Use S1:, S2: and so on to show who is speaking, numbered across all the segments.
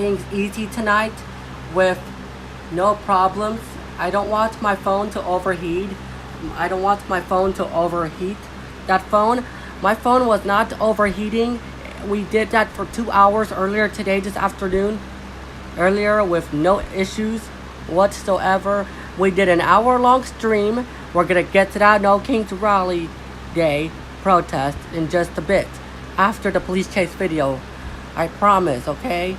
S1: things easy tonight with no problems. I don't want my phone to overheat. My phone was not overheating. We did that for 2 hours earlier today, this afternoon. Earlier with no issues whatsoever. We did an hour-long stream. We're going to get to that No Kings Rally Day protest in just a bit. After the police chase video. I promise, okay?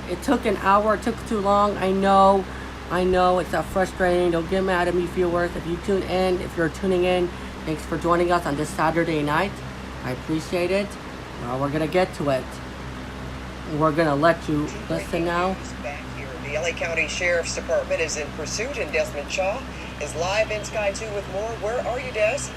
S1: It took an hour. It took too long. I know. It's frustrating. Don't get mad at me, viewers. If you're tuning in, thanks for joining us on this Saturday night. I appreciate it. Well, we're going to get to it. We're going to let you listen now.
S2: Back here, the LA County Sheriff's Department is in pursuit, and Desmond Shaw is live in Sky 2 with more. Where are you, Des?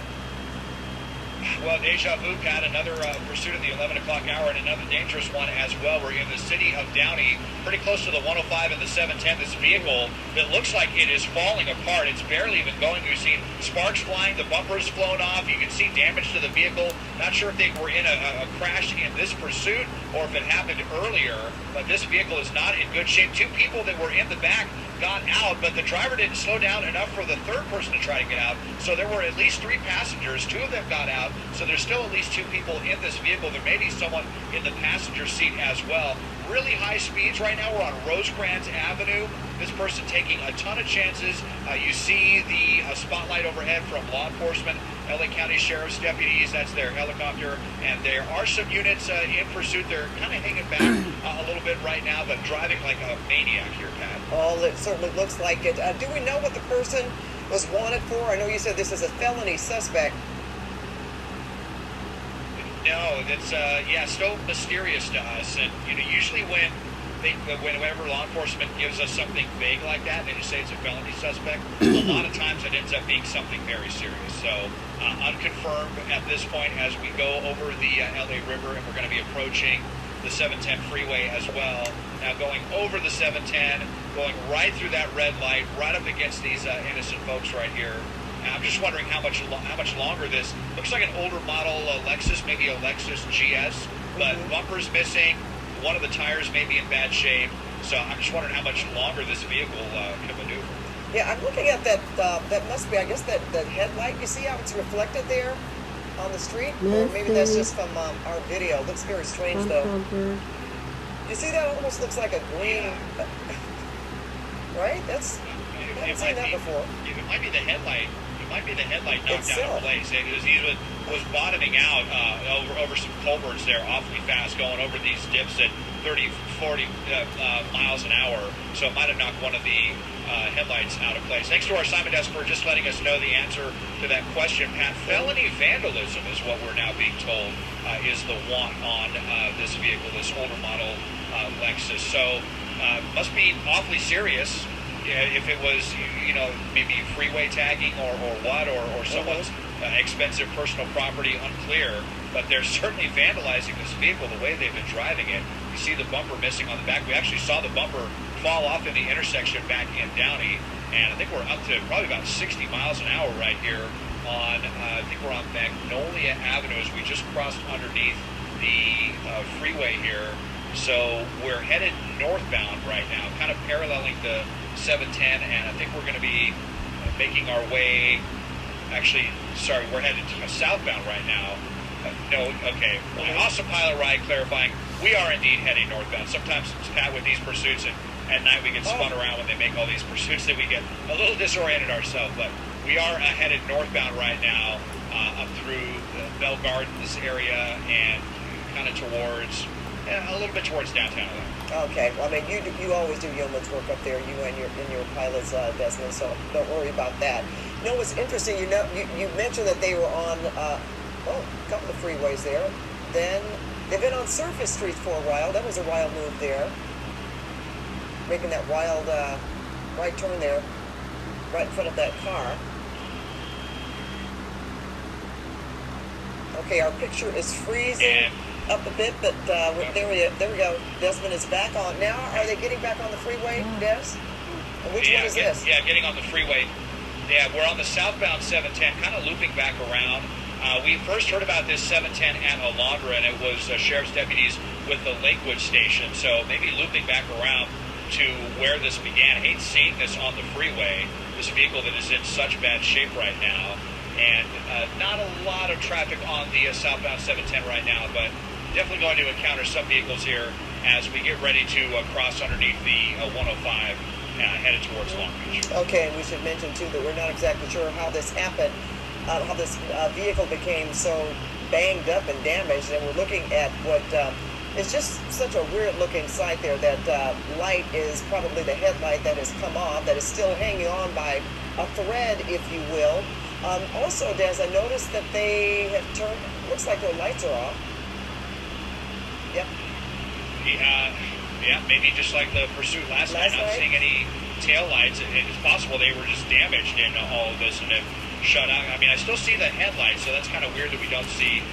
S3: Well, deja vu, Pat, another pursuit at the 11 o'clock hour, and another dangerous one as well. We're in the city of Downey, pretty close to the 105 and the 710. This vehicle that looks like it is falling apart. It's barely even going. We've seen sparks flying. The bumper's flown off. You can see damage to the vehicle. Not sure if they were in a crash in this pursuit or if it happened earlier, but this vehicle is not in good shape. Two people that were in the back got out, but the driver didn't slow down enough for the third person to try to get out. So there were at least 3 passengers. 2 of them got out. So there's still at least 2 people in this vehicle. There may be someone in the passenger seat as well. Really high speeds right now. We're on Rosecrans Avenue. This person taking a ton of chances. You see the spotlight overhead from law enforcement, LA County Sheriff's deputies. That's their helicopter. And there are some units in pursuit. They're kind of hanging back a little bit right now, but driving like a maniac here, Pat.
S2: Well, it certainly looks like it. Do we know what the person was wanted for? I know you said this is a felony suspect.
S3: No, it's still mysterious to us. And usually whenever law enforcement gives us something vague like that, they just say it's a felony suspect. A lot of times it ends up being something very serious. So unconfirmed at this point as we go over the LA River, and we're going to be approaching the 710 freeway as well. Now going over the 710, going right through that red light, right up against these innocent folks right here. I'm just wondering how much longer this looks like an older model Lexus, maybe a Lexus GS, but bumper's missing. One of the tires may be in bad shape, so I'm just wondering how much longer this vehicle can maneuver.
S2: Yeah, I'm looking at that. That must be, I guess, that headlight. You see how it's reflected there on the street, or maybe that's just from our video. It looks very strange, though. You see that? Almost looks like a green. Right? I haven't seen that before.
S3: It might be the headlight. Might be the headlight knocked out of place. He was bottoming out over some culverts there awfully fast, going over these dips at 30, 40 miles an hour. So it might have knocked one of the headlights out of place. Thanks to our Simon desk for just letting us know the answer to that question, Pat. Felony vandalism is what we're now being told is the want on this vehicle, this older model Lexus. So must be awfully serious. If it was, maybe freeway tagging or what, or someone's expensive personal property, unclear. But they're certainly vandalizing this vehicle the way they've been driving it. You see the bumper missing on the back. We actually saw the bumper fall off in the intersection back in Downey. And I think we're up to probably about 60 miles an hour right here on, I think we're on Magnolia Avenue as we just crossed underneath the freeway here. So we're headed northbound right now, kind of paralleling the 710, and I think we're going to be making our way, we're headed southbound right now. Awesome pilot ride clarifying, we are indeed heading northbound. Sometimes, Pat, with these pursuits, and at night we get spun around when they make all these pursuits that we get a little disoriented ourselves, but we are headed northbound right now, up through the Bell Gardens area and kind of towards, a little bit towards downtown.
S2: Okay, well, I mean, you always do yeoman's work up there, you and your pilots, Desmond, so don't worry about that. You know what's interesting, you mentioned that they were on a couple of freeways there. Then they've been on surface streets for a while. That was a wild move there, making that wild right turn there, right in front of that car. Okay, our picture is freezing up a bit, but there we go. Desmond is back on. Now, are they getting back on the freeway, Des? And which one is this?
S3: Yeah, getting on the freeway. Yeah, we're on the southbound 710, kind of looping back around. We first heard about this 710 at Alondra, and it was sheriff's deputies with the Lakewood station. So maybe looping back around to where this began. I hate seeing this on the freeway, this vehicle that is in such bad shape right now. And not a lot of traffic on the southbound 710 right now, but definitely going to encounter some vehicles here as we get ready to cross underneath the 105 headed towards Long Beach.
S2: Okay, and we should mention, too, that we're not exactly sure how this happened, how this vehicle became so banged up and damaged, and we're looking at what is just such a weird-looking sight there. That light is probably the headlight that has come off, that is still hanging on by a thread, if you will. Also, Des, I noticed that they have turned, looks like their lights are off. Yep.
S3: Yeah, maybe just like the pursuit last night, not seeing any tail lights. It's possible they were just damaged in all of this and have shut out. I mean, I still see the headlights, so that's kind of weird that we don't see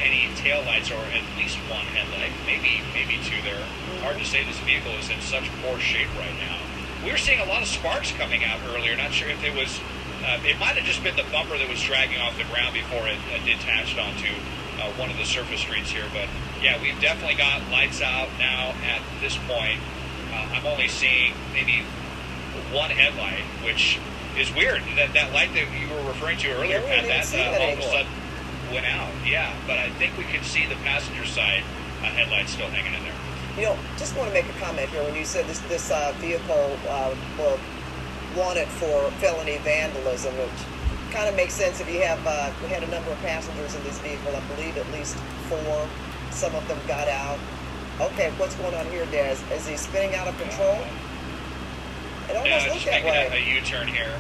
S3: any tail lights, or at least one headlight, maybe two there. Hard to say. This vehicle is in such poor shape right now. We were seeing a lot of sparks coming out earlier. Not sure if it was, it might have just been the bumper that was dragging off the ground before it detached onto one of the surface streets here. But yeah, we've definitely got lights out now at this point. I'm only seeing maybe one headlight, which is weird. That light that you were referring to earlier, Pat, that all of a sudden went out. Yeah, but I think we could see the passenger side headlights still hanging in there.
S2: You know, just want to make a comment here. When you said this vehicle were wanted for felony vandalism, which kind of makes sense if you have, we had a number of passengers in this vehicle. I believe at least 4. Some of them got out. Okay, what's going on here, Des? Is he spinning out of control? It almost looked that way.
S3: A U-turn here.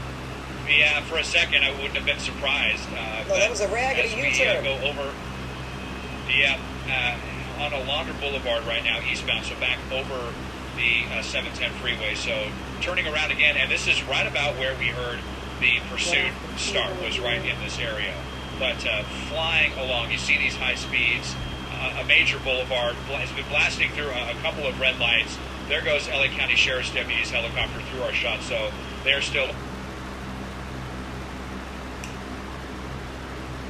S3: Yeah, for a second I wouldn't have been surprised.
S2: No, that was a raggedy U-turn.
S3: Go over, on Alondra Boulevard right now, eastbound, so back over the 710 freeway. So turning around again, and this is right about where we heard the pursuit start, was right in this area. But flying along, you see these high speeds. A major boulevard has been blasting through a couple of red lights. There goes LA County Sheriff's Deputies helicopter through our shot, so they're still...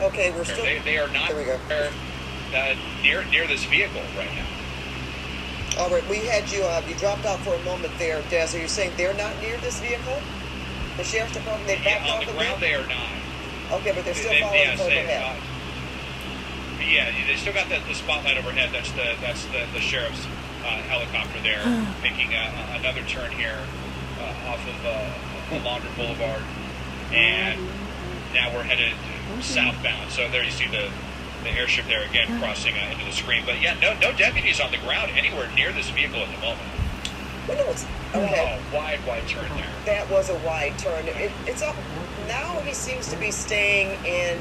S2: Okay, we're still...
S3: They are not near this vehicle right now.
S2: All right, we had you, you dropped out for a moment there, Des. Are you saying they're not near this vehicle? The Sheriff's Department, they backed
S3: on
S2: off
S3: the ground they are not.
S2: Okay, but they're still following overhead.
S3: Yeah, they still got the spotlight overhead. That's the sheriff's helicopter there, making another turn here off of Alondra Boulevard, and now we're headed southbound. So there you see the airship there again crossing into the screen. But yeah, no deputies on the ground anywhere near this vehicle at the moment.
S2: Well, no, it's okay.
S3: Oh, wide turn there.
S2: That was a wide turn. It's up now. He seems to be staying in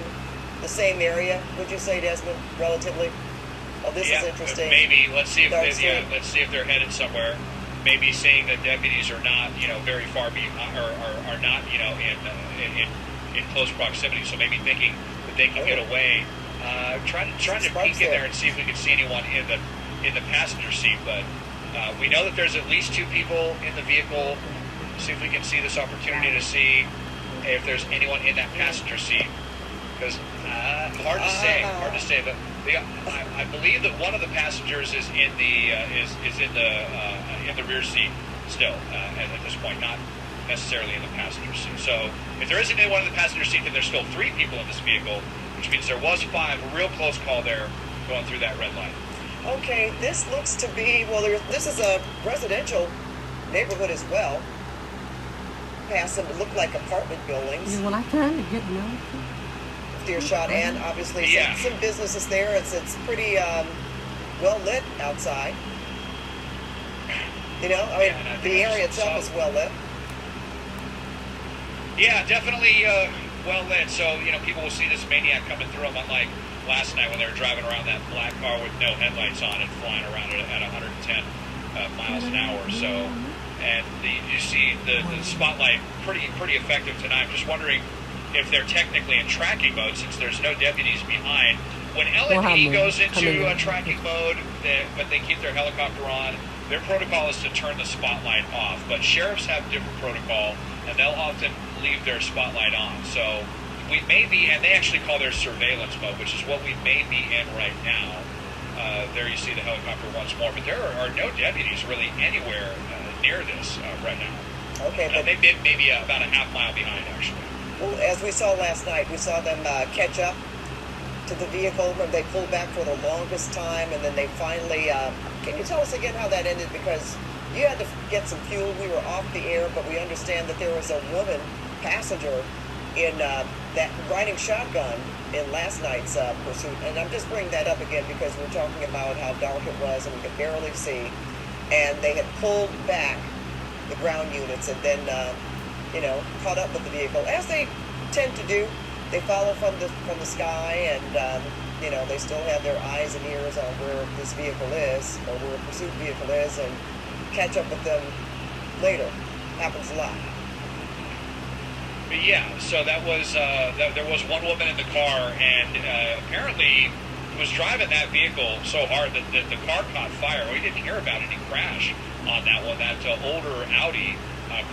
S2: the same area, would you say, Desmond? Relatively. Oh, this is interesting.
S3: Maybe let's see if they're headed somewhere. Maybe seeing that deputies are not, very far behind, or are not, in close proximity. So maybe thinking that they can get away. Trying to peek in there and see if we can see anyone in the passenger seat. But we know that there's at least 2 people in the vehicle. See if we can see this opportunity to see if there's anyone in that passenger seat. Because hard to say, but I believe that one of the passengers is in the in the rear seat still at this point, not necessarily in the passenger seat. So if there isn't anyone in the passenger seat, then there's still 3 people in this vehicle, which means there was 5. A real close call there, going through that red light.
S2: Okay, this looks to be this is a residential neighborhood as well. Past some look like apartment buildings.
S1: When I trying to get no.
S2: Earshot, and obviously some businesses there. It's pretty well lit outside. The area itself is well lit.
S3: Yeah, definitely well lit. So people will see this maniac coming through them, unlike last night when they were driving around that black car with no headlights on and flying around at 110 miles an hour. So, and you see the spotlight pretty effective tonight. I'm just wondering if they're technically in tracking mode, since there's no deputies behind. When LAPD goes into tracking mode, but they keep their helicopter on, their protocol is to turn the spotlight off. But sheriffs have different protocol, and they'll often leave their spotlight on. So we may be, and they actually call their surveillance mode, which is what we may be in right now. There you see the helicopter once more, but there are no deputies really anywhere near this right now.
S2: Okay, but
S3: they maybe about a half mile behind, actually.
S2: Well, as we saw last night, we saw them catch up to the vehicle when they pulled back for the longest time, and then they finally. Can you tell us again how that ended? Because you had to get some fuel. We were off the air, but we understand that there was a woman passenger in that riding shotgun in last night's pursuit. And I'm just bringing that up again because we're talking about how dark it was and we could barely see. And they had pulled back the ground units and then, caught up with the vehicle, as they tend to do. They follow from the sky, and they still have their eyes and ears on where this vehicle is, or where a pursuit vehicle is, and catch up with them later. Happens a lot.
S3: But yeah, so that was there was one woman in the car, and apparently was driving that vehicle so hard that the car caught fire. We didn't hear about any crash on that one. That older Audi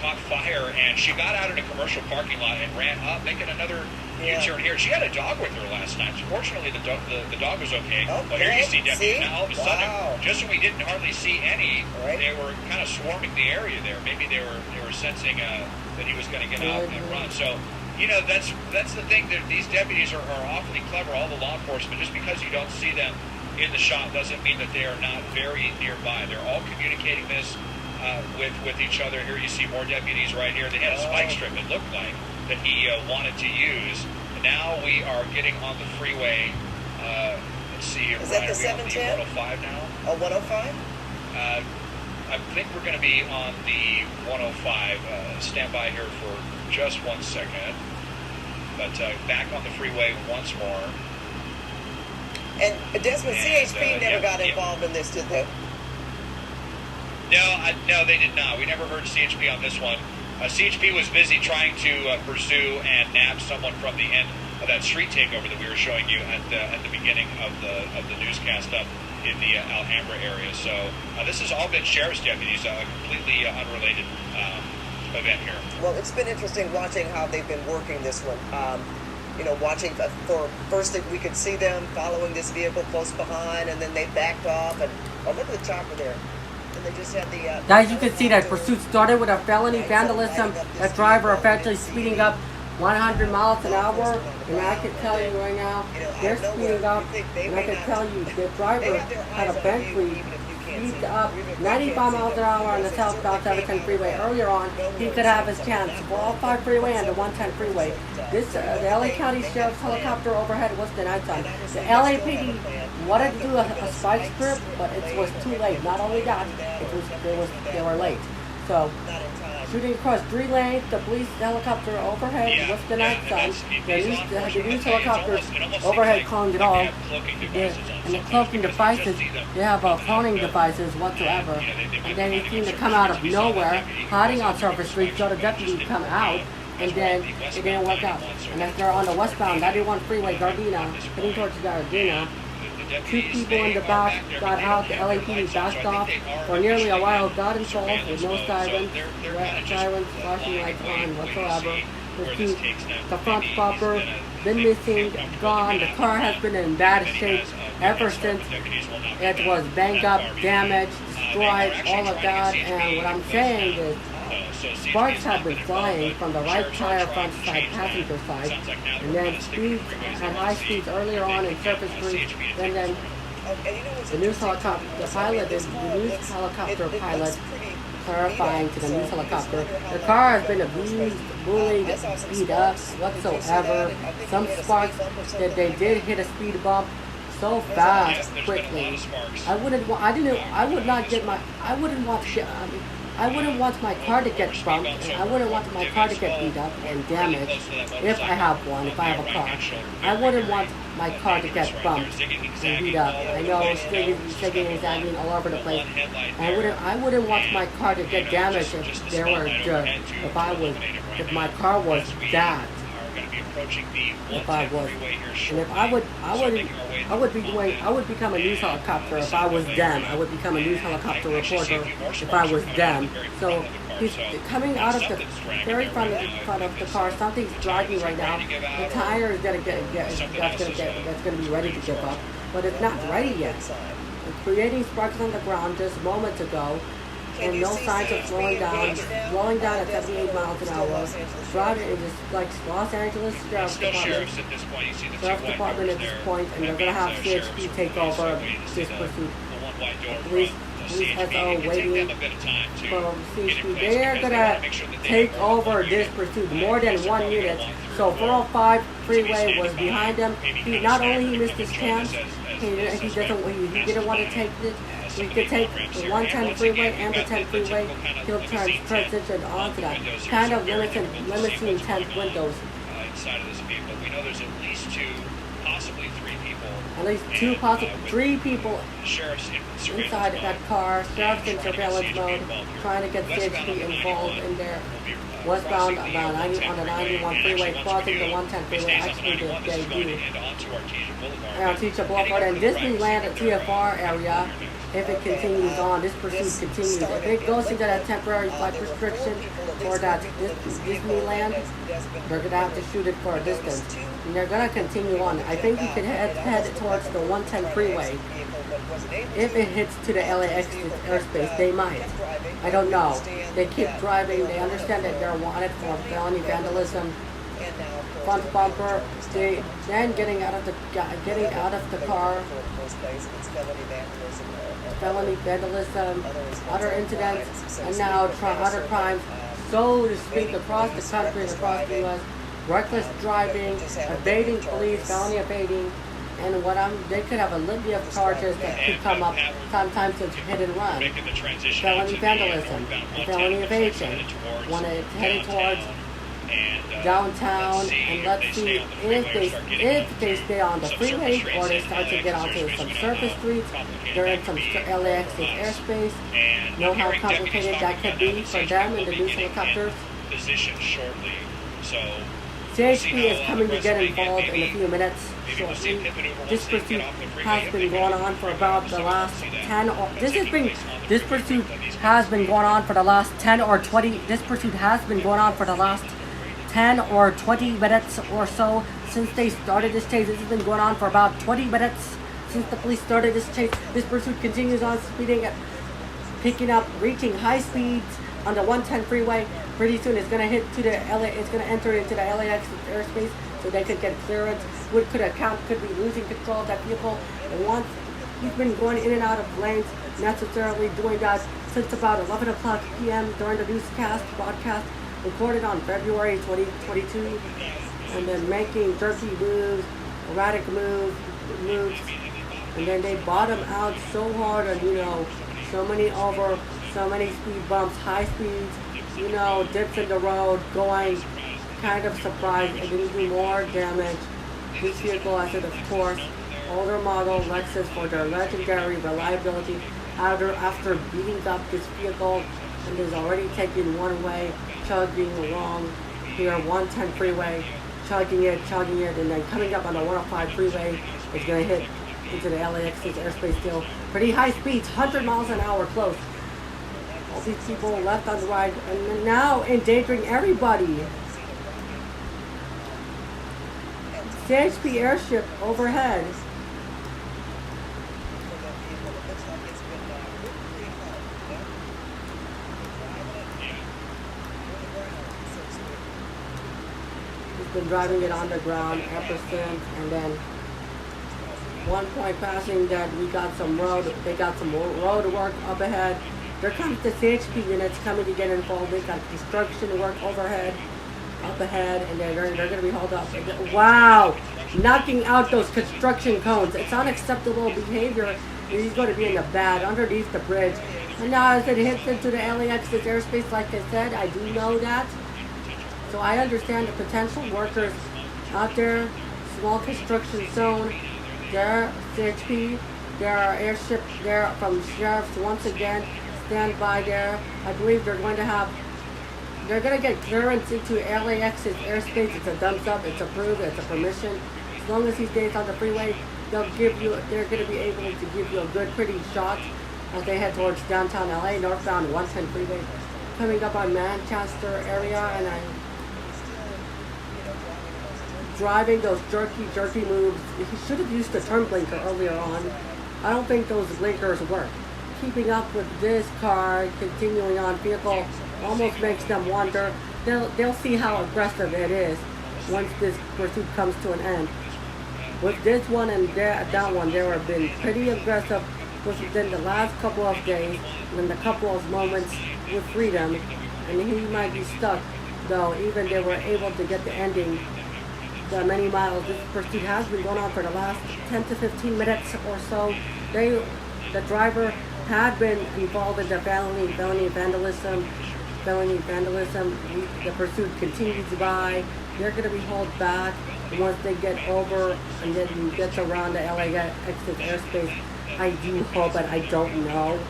S3: caught fire, and she got out in a commercial parking lot and ran up, making another U-turn here. She had a dog with her last night. Fortunately, the dog was okay.
S2: Okay.
S3: But here you see deputies. Now all of a sudden,
S2: Wow.
S3: just when we didn't hardly see any,
S2: Right.
S3: they were kind of swarming the area there. Maybe they were sensing that he was going to get out and run. So, that's the thing. These deputies are awfully clever, all the law enforcement. Just because you don't see them in the shot doesn't mean that they are not very nearby. They're all communicating this with each other. Here you see more deputies right here. They had a spike strip, it looked like, that he wanted to use. Now we are getting on the freeway. Let's see here.
S2: Is that the
S3: Brian, are we on the
S2: 710?
S3: 105 now?
S2: A 105?
S3: I think we're going to be on the 105. Stand by here for just 1 second. But back on the freeway once more.
S2: And Desmond, CHP never got
S3: yeah.
S2: involved in this, did they?
S3: No, they did not. We never heard CHP on this one. CHP was busy trying to pursue and nab someone from the end of that street takeover that we were showing you at the beginning of the newscast up in the Alhambra area. So this has all been sheriff's deputies, a completely unrelated event here.
S2: Well, it's been interesting watching how they've been working this one. Watching for first that we could see them following this vehicle close behind, and then they backed off. And look at the chopper there. And they just had the
S1: Guys, you can see that pursuit started with a felony vandalism. That driver eventually speeding up 100 miles an hour. And I can tell you right now, they're speeding up. And I can tell you, the driver had a Bentley speed up 95 miles an hour on the southbound 710 freeway. Earlier on, he could have his chance. 405 freeway and the 110 freeway. This, the LA County Sheriff's helicopter overhead was denied time. The LAPD wanted to do a spike strip, but it was too late. Not only that, they were late. So, shooting across 3 lanes, the police helicopter overhead was denied time. The news helicopters overhead cloned it all. And the cloaking devices, they have cloning devices whatsoever. And then they seem to come out of nowhere, hiding on surface streets, so the deputies come out. And then it didn't work out. And as they're on the westbound 91 freeway, Gardena, heading towards Gardena, 2 people in the back got out. The LAPD backed off for nearly a while, got involved with no sirens, flashing lights on whatsoever. The front bumper been missing, gone. The car has been in bad shape ever since it was banged up, damaged, destroyed, all of that. And what I'm saying is, sparks have been flying from the right tire front side passenger side, and then speeds at high speeds earlier on in surface streets, and then the news helicopter pilot clarifying to the news helicopter, the car has been abused, bullied, beat up whatsoever. Some sparks that they did hit a speed bump so fast, quickly. I wouldn't want my car to get bumped, and I wouldn't want my car to get beat up and damaged if I have one, if I have a car. I wouldn't want my car to get bumped and beat up. I know it's shaking and zagging all over the place. I wouldn't want my car to get damaged if my car was that. If I was, and if I would become a news helicopter if I was them. I would become a news helicopter reporter if I was them. So He's
S3: So
S1: coming out of the
S3: something's dragging
S1: very
S3: there
S1: front
S3: right
S1: of,
S3: now.
S1: front of the car. Something's dragging right now. The tire is that's gonna be ready to give up, but it's not ready yet. It's creating sparks on the ground just moments ago, and no signs of slowing down at 78 miles an hour. Driving is just like Los Angeles Sheriff's
S3: Still
S1: Department.
S3: sheriffs at this point. You see the two
S1: Sheriff's
S3: white
S1: Department
S3: doors
S1: at this
S3: there.
S1: point, and they're gonna have CHP take over this pursuit.
S3: The one white door
S1: Police
S3: from the
S1: SO
S3: CHP. It can take
S1: waiting
S3: them a bit of time to
S1: from
S3: get in
S1: CHP.
S3: place
S1: They're
S3: because they
S1: gonna
S3: wanna make sure that they
S1: take
S3: have more than
S1: over
S3: one
S1: this
S3: unit.
S1: pursuit, more than
S3: Because
S1: one
S3: they're
S1: unit.
S3: probably gonna
S1: So
S3: walk through
S1: 405
S3: to be
S1: freeway
S3: standing
S1: was
S3: by,
S1: behind him.
S3: maybe
S1: He
S3: kind of
S1: not only
S3: staggered,
S1: he missed
S3: come
S1: his
S3: and join
S1: chance,
S3: us as
S1: he didn't want to take it. We could take the 110 freeway and the 10 freeway. He'll transition onto that. Kind of limiting 10 windows.
S3: Inside of this vehicle, we know there's at least two, possibly three people.
S1: At least two, possibly three people
S3: Sheriffs in surveillance
S1: inside
S3: mode.
S1: that car. Sheriff's in
S3: Trying to get
S1: surveillance
S3: CHP
S1: mode,
S3: involved here.
S1: trying to get
S3: Westbound
S1: CHP
S3: on the
S1: involved
S3: 91
S1: in there.
S3: will be,
S1: Westbound
S3: crossing the
S1: on the 91 freeway, crossing the 110 freeway. Actually, they do. Artesia Boulevard and Disneyland at TFR area. If it continues on, this pursuit continues. If it goes into that temporary flight restriction for that Disneyland, they're gonna have to shoot it for a distance. And they're gonna continue on. I think you could head towards the 110 freeway. If it hits to the LAX airspace, they might. I don't know. They keep driving. They understand that they're wanted for felony vandalism, front bumper. They then getting out of the car. Felony vandalism, other incidents, and now other crimes, so to speak, across the country and across the U.S. Reckless driving, evading police, felony evading, and they could have a litany of charges that could come up. Sometimes it's hit and run, felony vandalism, and felony evasion. When it's heading towards downtown, and let's see if they stay on the freeway or they start to get onto some surface streets. They're in some LAX's airspace. Know how complicated that could be for them in the news helicopters. CHP is coming to get involved in a few minutes shortly. This pursuit has been going on for about the last 10 or this pursuit has been going on for the last 10 or 20. This pursuit has been going on for the last 10 or 20 minutes or so since they started this chase. This has been going on for about 20 minutes since the police started this chase. This pursuit continues on, speeding up, picking up, reaching high speeds on the 110 freeway. Pretty soon it's going to hit to the it's going to enter into the LAX airspace so they could get clearance. Could be losing control of that vehicle. And once he's been going in and out of lanes, necessarily doing that since about 11 o'clock p.m. during the newscast broadcast recorded on February 2022, and then making jerky moves, erratic moves, and then they bottom out so hard on, so many speed bumps, high speeds, dips in the road, going kind of surprised and didn't do more damage. This vehicle has, of course, older model Lexus for their legendary reliability after beating up this vehicle and is already taking one way, chugging along here 110 freeway, chugging it, and then coming up on the 105 freeway, it's going to hit into the LAX's airspace still. Pretty high speeds, 100 miles an hour close. All these people left on the right and now endangering everybody. CHP airship overhead. Been driving it on the ground ever since, and then one point passing that they got some road work up ahead. There comes the CHP units coming to get involved. They got construction work overhead, up ahead, and they're going to be hauled up. Wow, knocking out those construction cones. It's unacceptable behavior. He's going to be in the bad underneath the bridge. And now as it hits into the LAX's airspace, like I said, I do know that. So I understand the potential workers out there, small construction zone, there, CHP, there are airships there from sheriffs once again, stand by there. I believe they're going to get clearance into LAX's airspace. It's a thumbs up, it's approved, it's a permission. As long as he stays on the freeway, they're going to be able to give you a good, pretty shot as they head towards downtown LA, northbound 110 freeway. coming up on Manchester area, and I'm driving those jerky moves. He should have used the turn blinker earlier on. I don't think those blinkers work. Keeping up with this car, continuing on vehicle, almost makes them wonder. They'll see how aggressive it is once this pursuit comes to an end. With this one and that one, they have been pretty aggressive within the last couple of days and a couple of moments with freedom, and he might be stuck, though even they were able to get the ending. The many miles this pursuit has been going on for the last 10 to 15 minutes or so. The driver had been involved in the felony vandalism. The pursuit continues by. They're going to be hauled back once they get over and then gets around the LAX airspace. I do hope, but I don't know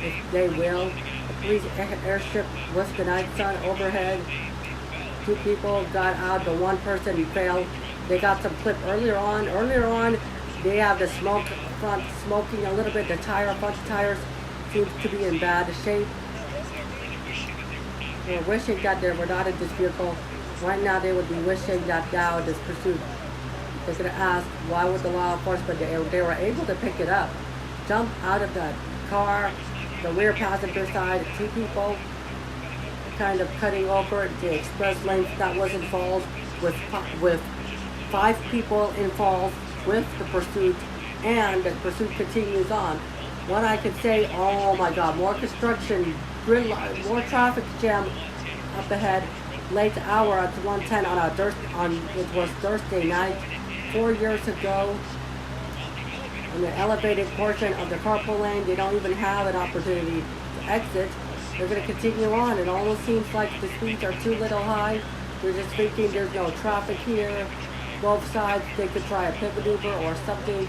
S1: if they will. The police airship with the night sun overhead. 2 people got out, but 1 person failed. They got some clip earlier on. They have the smoke front smoking a little bit. The front tires seems to be in bad shape. They're wishing that they were not in this vehicle. Right now they would be wishing that now this pursuit. They're going to ask, why would the law enforcement, they were able to pick it up, jump out of the car, the rear passenger side, 2 people kind of cutting over the express lane that was involved with 5 people involved with the pursuit, and the pursuit continues on. What I could say, oh my God, more construction, more traffic jam up ahead. Late hour at 1:10 it was Thursday night, 4 years ago. On the elevated portion of the carpool lane, they don't even have an opportunity to exit. They're going to continue on. It almost seems like the speeds are too little high. They're just thinking there's no traffic here. Both sides, they could try a pit maneuver or something.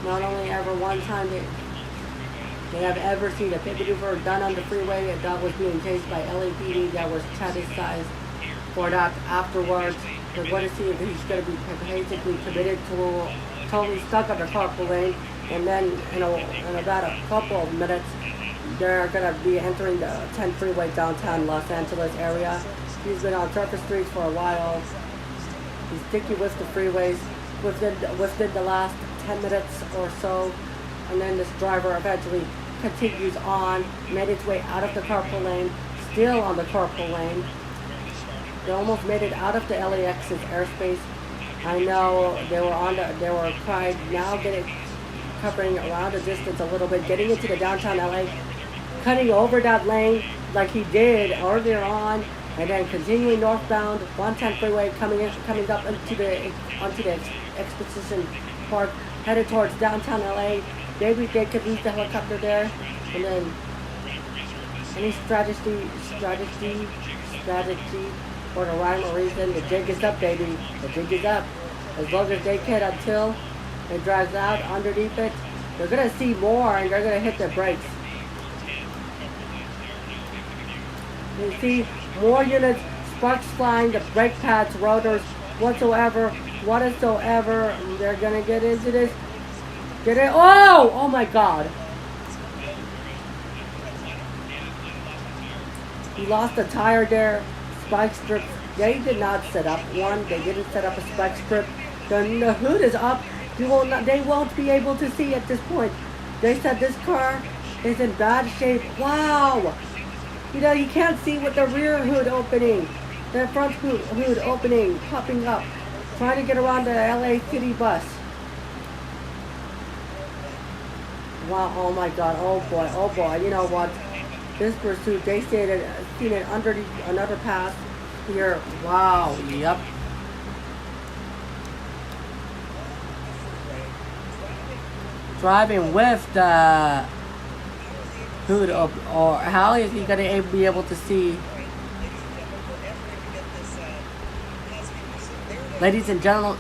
S1: Not only ever one time they have ever seen a pit maneuver done on the freeway, and that was being chased by LAPD that was chastised for that afterwards. They're going to see if he's going to be basically committed to totally stuck on the carpool lane, and then in about a couple of minutes they're going to be entering the 10 freeway downtown Los Angeles area. He's been on surface streets for a while. He's sticking with the freeways within the last 10 minutes or so, and then this driver eventually continues on, made its way out of the carpool lane, still on the carpool lane. They almost made it out of the LAX's airspace. I know they were covering around the distance a little bit, getting into the downtown LA, cutting over that lane like he did earlier on, and then continuing northbound, 110 freeway coming up onto the Exposition Park, headed towards downtown LA. Maybe they could use the helicopter there, and then any strategy for the rhyme or reason. The jig is up, baby. The jig is up. As long as they can until it drags out underneath it, they're gonna see more and they're gonna hit the brakes. You see more units, sparks flying, the brake pads, rotors, whatsoever. They're gonna get into this. Oh my God. He lost a tire there. Spike strip. They did not set up one. They didn't set up a spike strip. The hood is up. They won't be able to see at this point. They said this car is in bad shape. Wow. You can't see with the rear hood opening. The front hood opening, popping up. Trying to get around the LA City bus. Wow, oh my God, oh boy. You know what? This pursuit, they seen it underneath another pass here. Wow, yep. Driving with the hood up, or how is he gonna be able to see? Ladies and gentlemen,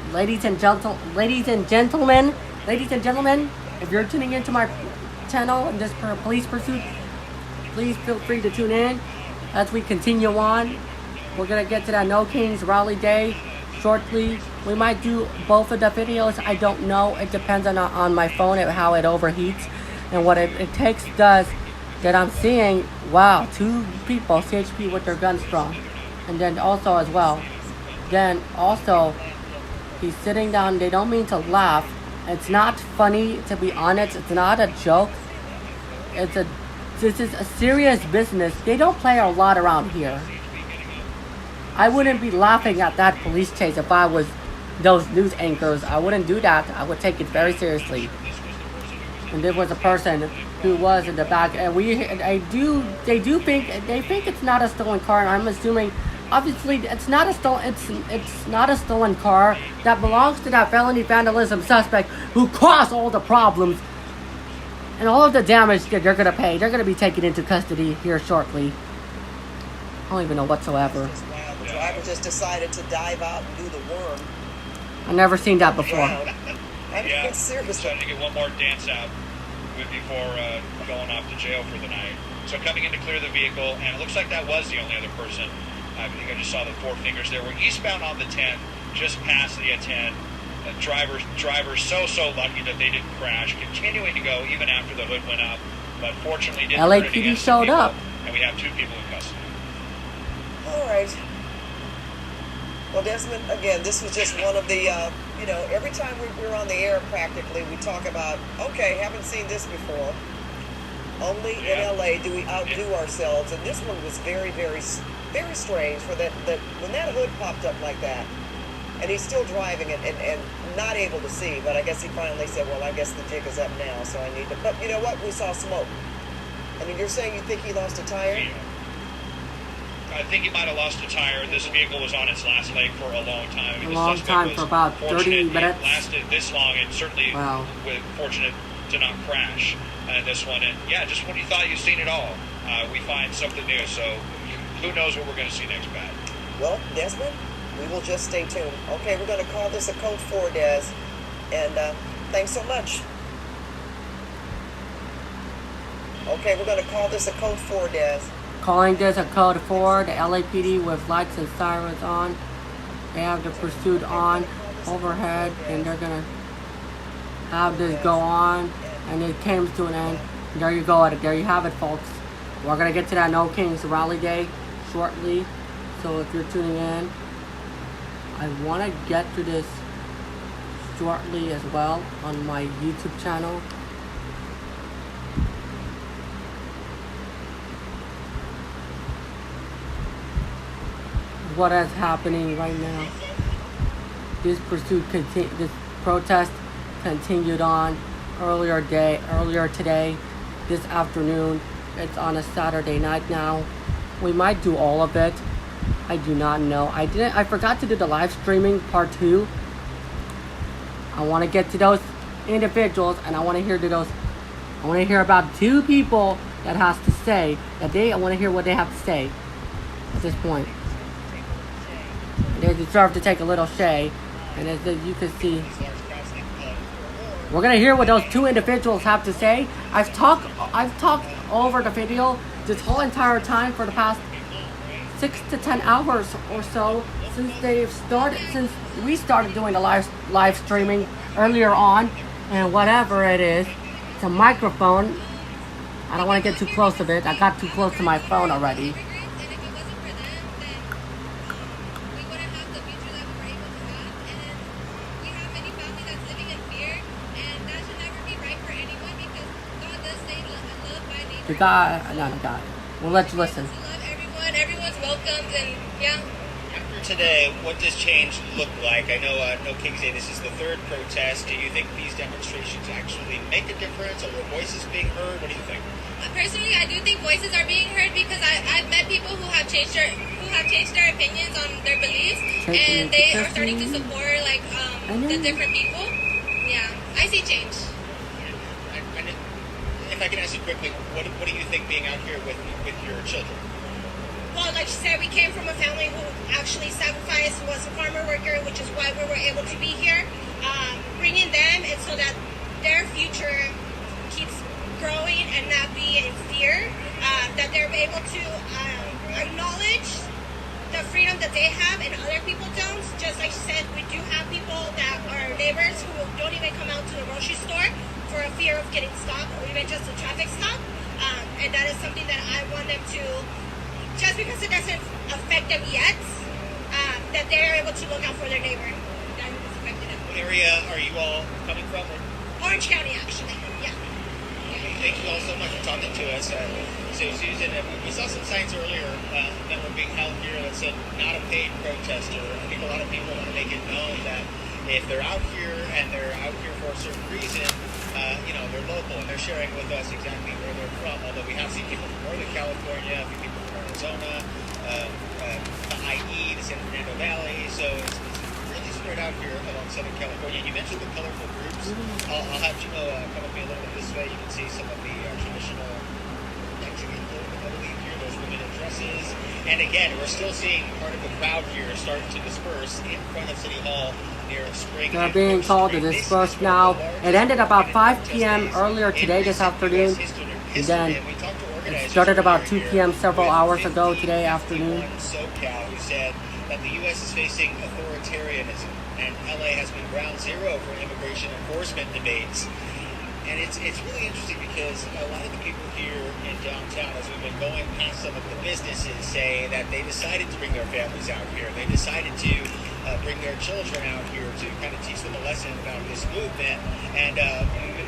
S1: if you're tuning into my channel and this police pursuit, please feel free to tune in as we continue on. We're gonna get to that No Kings Rally Day shortly. We might do both of the videos. I don't know. It depends on my phone and how it overheats and what it takes does that I'm seeing wow, 2 people CHP with their guns drawn. And then also as well, then also he's sitting down. They don't mean to laugh. It's not funny, to be honest. It's not a joke. This is a serious business. They don't play a lot around here. I wouldn't be laughing at that police chase if I was those news anchors. I wouldn't do that. I would take it very seriously. And there was a person who was in the back, and they think it's not a stolen car, and I'm assuming, obviously, it's not a stolen car that belongs to that felony vandalism suspect who caused all the problems and all of the damage that they're gonna pay. They're gonna be taken into custody here shortly. I don't even know whatsoever.
S2: Wow, the driver just decided to dive out and do the worm.
S1: I've never seen that before.
S3: Yeah,
S2: serious.
S3: trying to get one more dance out before going off to jail for the night. So coming in to clear the vehicle, and it looks like that was the only other person. I think I just saw the 4 fingers there. We're eastbound on the 10, just past the 10. Driver so lucky that they didn't crash, continuing to go even after the hood went up, but fortunately didn't.
S1: LAPD showed up,
S3: and we have 2 people in custody.
S2: All right. Well, Desmond, again, this was just one of the, every time we're on the air practically, we talk about, okay, haven't seen this before. Only in LA do we outdo ourselves, and this one was very, very, very strange for that when that hood popped up like that, and he's still driving it and not able to see, but I guess he finally said, well, I guess the jig is up now, so I need to, but you know what, we saw smoke. I mean, you're saying you think he lost a tire?
S3: Yeah. I think he might have lost a tire. This vehicle was on its last leg for a long time.
S1: A long time, for about 30 minutes.
S3: It lasted this long, and certainly fortunate to not crash this one. And yeah, just when you thought you'd seen it all, we find something new. So who knows what we're going to see next, Pat?
S2: Well, Desmond, we will just stay tuned. Okay, we're going to call this a code 4, Des. And thanks so much. Okay, we're going to call this a code 4, Des.
S1: Calling this a code 4, the LAPD with lights and sirens on. They have the pursuit on overhead, and they're gonna have this go on, and it came to an end. And there you go, there you have it, folks. We're gonna get to that No Kings Rally Day shortly, so if you're tuning in, I want to get to this shortly as well on my YouTube channel. What is happening right now? This protest continued on earlier today, this afternoon. It's on a Saturday night now. We might do all of it. I do not know. I forgot to do the live streaming part 2. I want to get to those individuals, and I want to hear about 2 people that has to say that I want to hear what they have to say at this point. They deserve to take a little shade, and as you can see, we're gonna hear what those 2 individuals have to say. I've talked over the video this whole entire time for the past 6 to 10 hours or so since we started doing the live streaming earlier on, and whatever it is, it's a microphone. I don't want to get too close to it. I got too close to my phone already. The guy, not a guy. We'll let you listen.
S4: Everyone's welcomed, and yeah.
S5: After today, what does change look like? I know No King's Day, this is the 3rd protest. Do you think these demonstrations actually make a difference? Are their voices being heard? What do you think?
S4: Personally, I do think voices are being heard because I've met people who have changed their opinions on their beliefs, and they are starting to support the different people. Yeah, I see change.
S5: If I can ask you quickly, what do you think being out here with your children?
S4: Well, like you said, we came from a family who actually sacrificed, was a farmer worker, which is why we were able to be here. Bringing them is so that their future keeps growing and not be in fear. That they're able to acknowledge the freedom that they have and other people don't. Just like you said, we do have people that are neighbors who don't even come out to the grocery store for a fear of getting stopped or even just a traffic stop. And that is something that I want them to, just because it doesn't affect them yet, that they're able to look out for their neighbor that is affected them.
S5: What area are you all coming from?
S4: Orange County, actually. Yeah.
S5: Thank you all so much for talking to us. So, Susan, we saw some signs earlier that were being held here that said not a paid protester. I think a lot of people want to make it known that if they're out here and they're out here for a certain reason, they're local and they're sharing with us exactly where they're from. Although we have seen people from Northern California, a few people from Arizona, the IE, the San Fernando Valley. So it's really spread out here along Southern California. You mentioned the colorful groups. I'll have Gino come with me a little bit this way. You can see some of the traditional Mexican clothing, I believe, here. Those women in dresses. And again, we're still seeing part of the crowd here starting to disperse in front of City Hall near Spring.
S1: They're being told to disperse now. It ended about 5 p.m. earlier today, this afternoon. And then it started about 2 p.m. several hours ago today afternoon.
S5: SoCal, who said that the U.S. is facing authoritarianism and LA has been ground zero for immigration enforcement debates. And it's really interesting because a lot of the people here in downtown, as we've been going past some of the businesses, say that they decided to bring their families out here. They decided to bring their children out here to kind of teach them a lesson about this movement and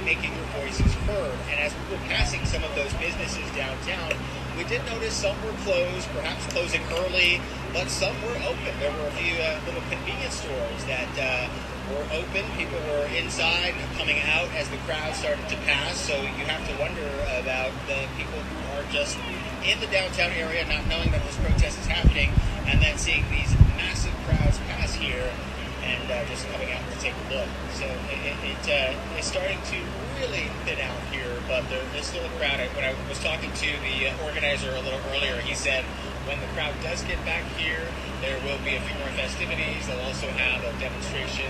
S5: making their voices heard. And as we were passing some of those businesses downtown, we did notice some were closed, perhaps closing early, but some were open. There were a few little convenience stores that were open. People were inside, coming out as the crowd started to pass. So you have to wonder about the people who are just in the downtown area, not knowing that this protest is happening, and then seeing these massive crowds pass here and just coming out to take a look. So it's starting to really thin out here, but there is still a crowd. When I was talking to the organizer a little earlier, he said when the crowd does get back here, there will be a few more festivities. They'll also have a demonstration,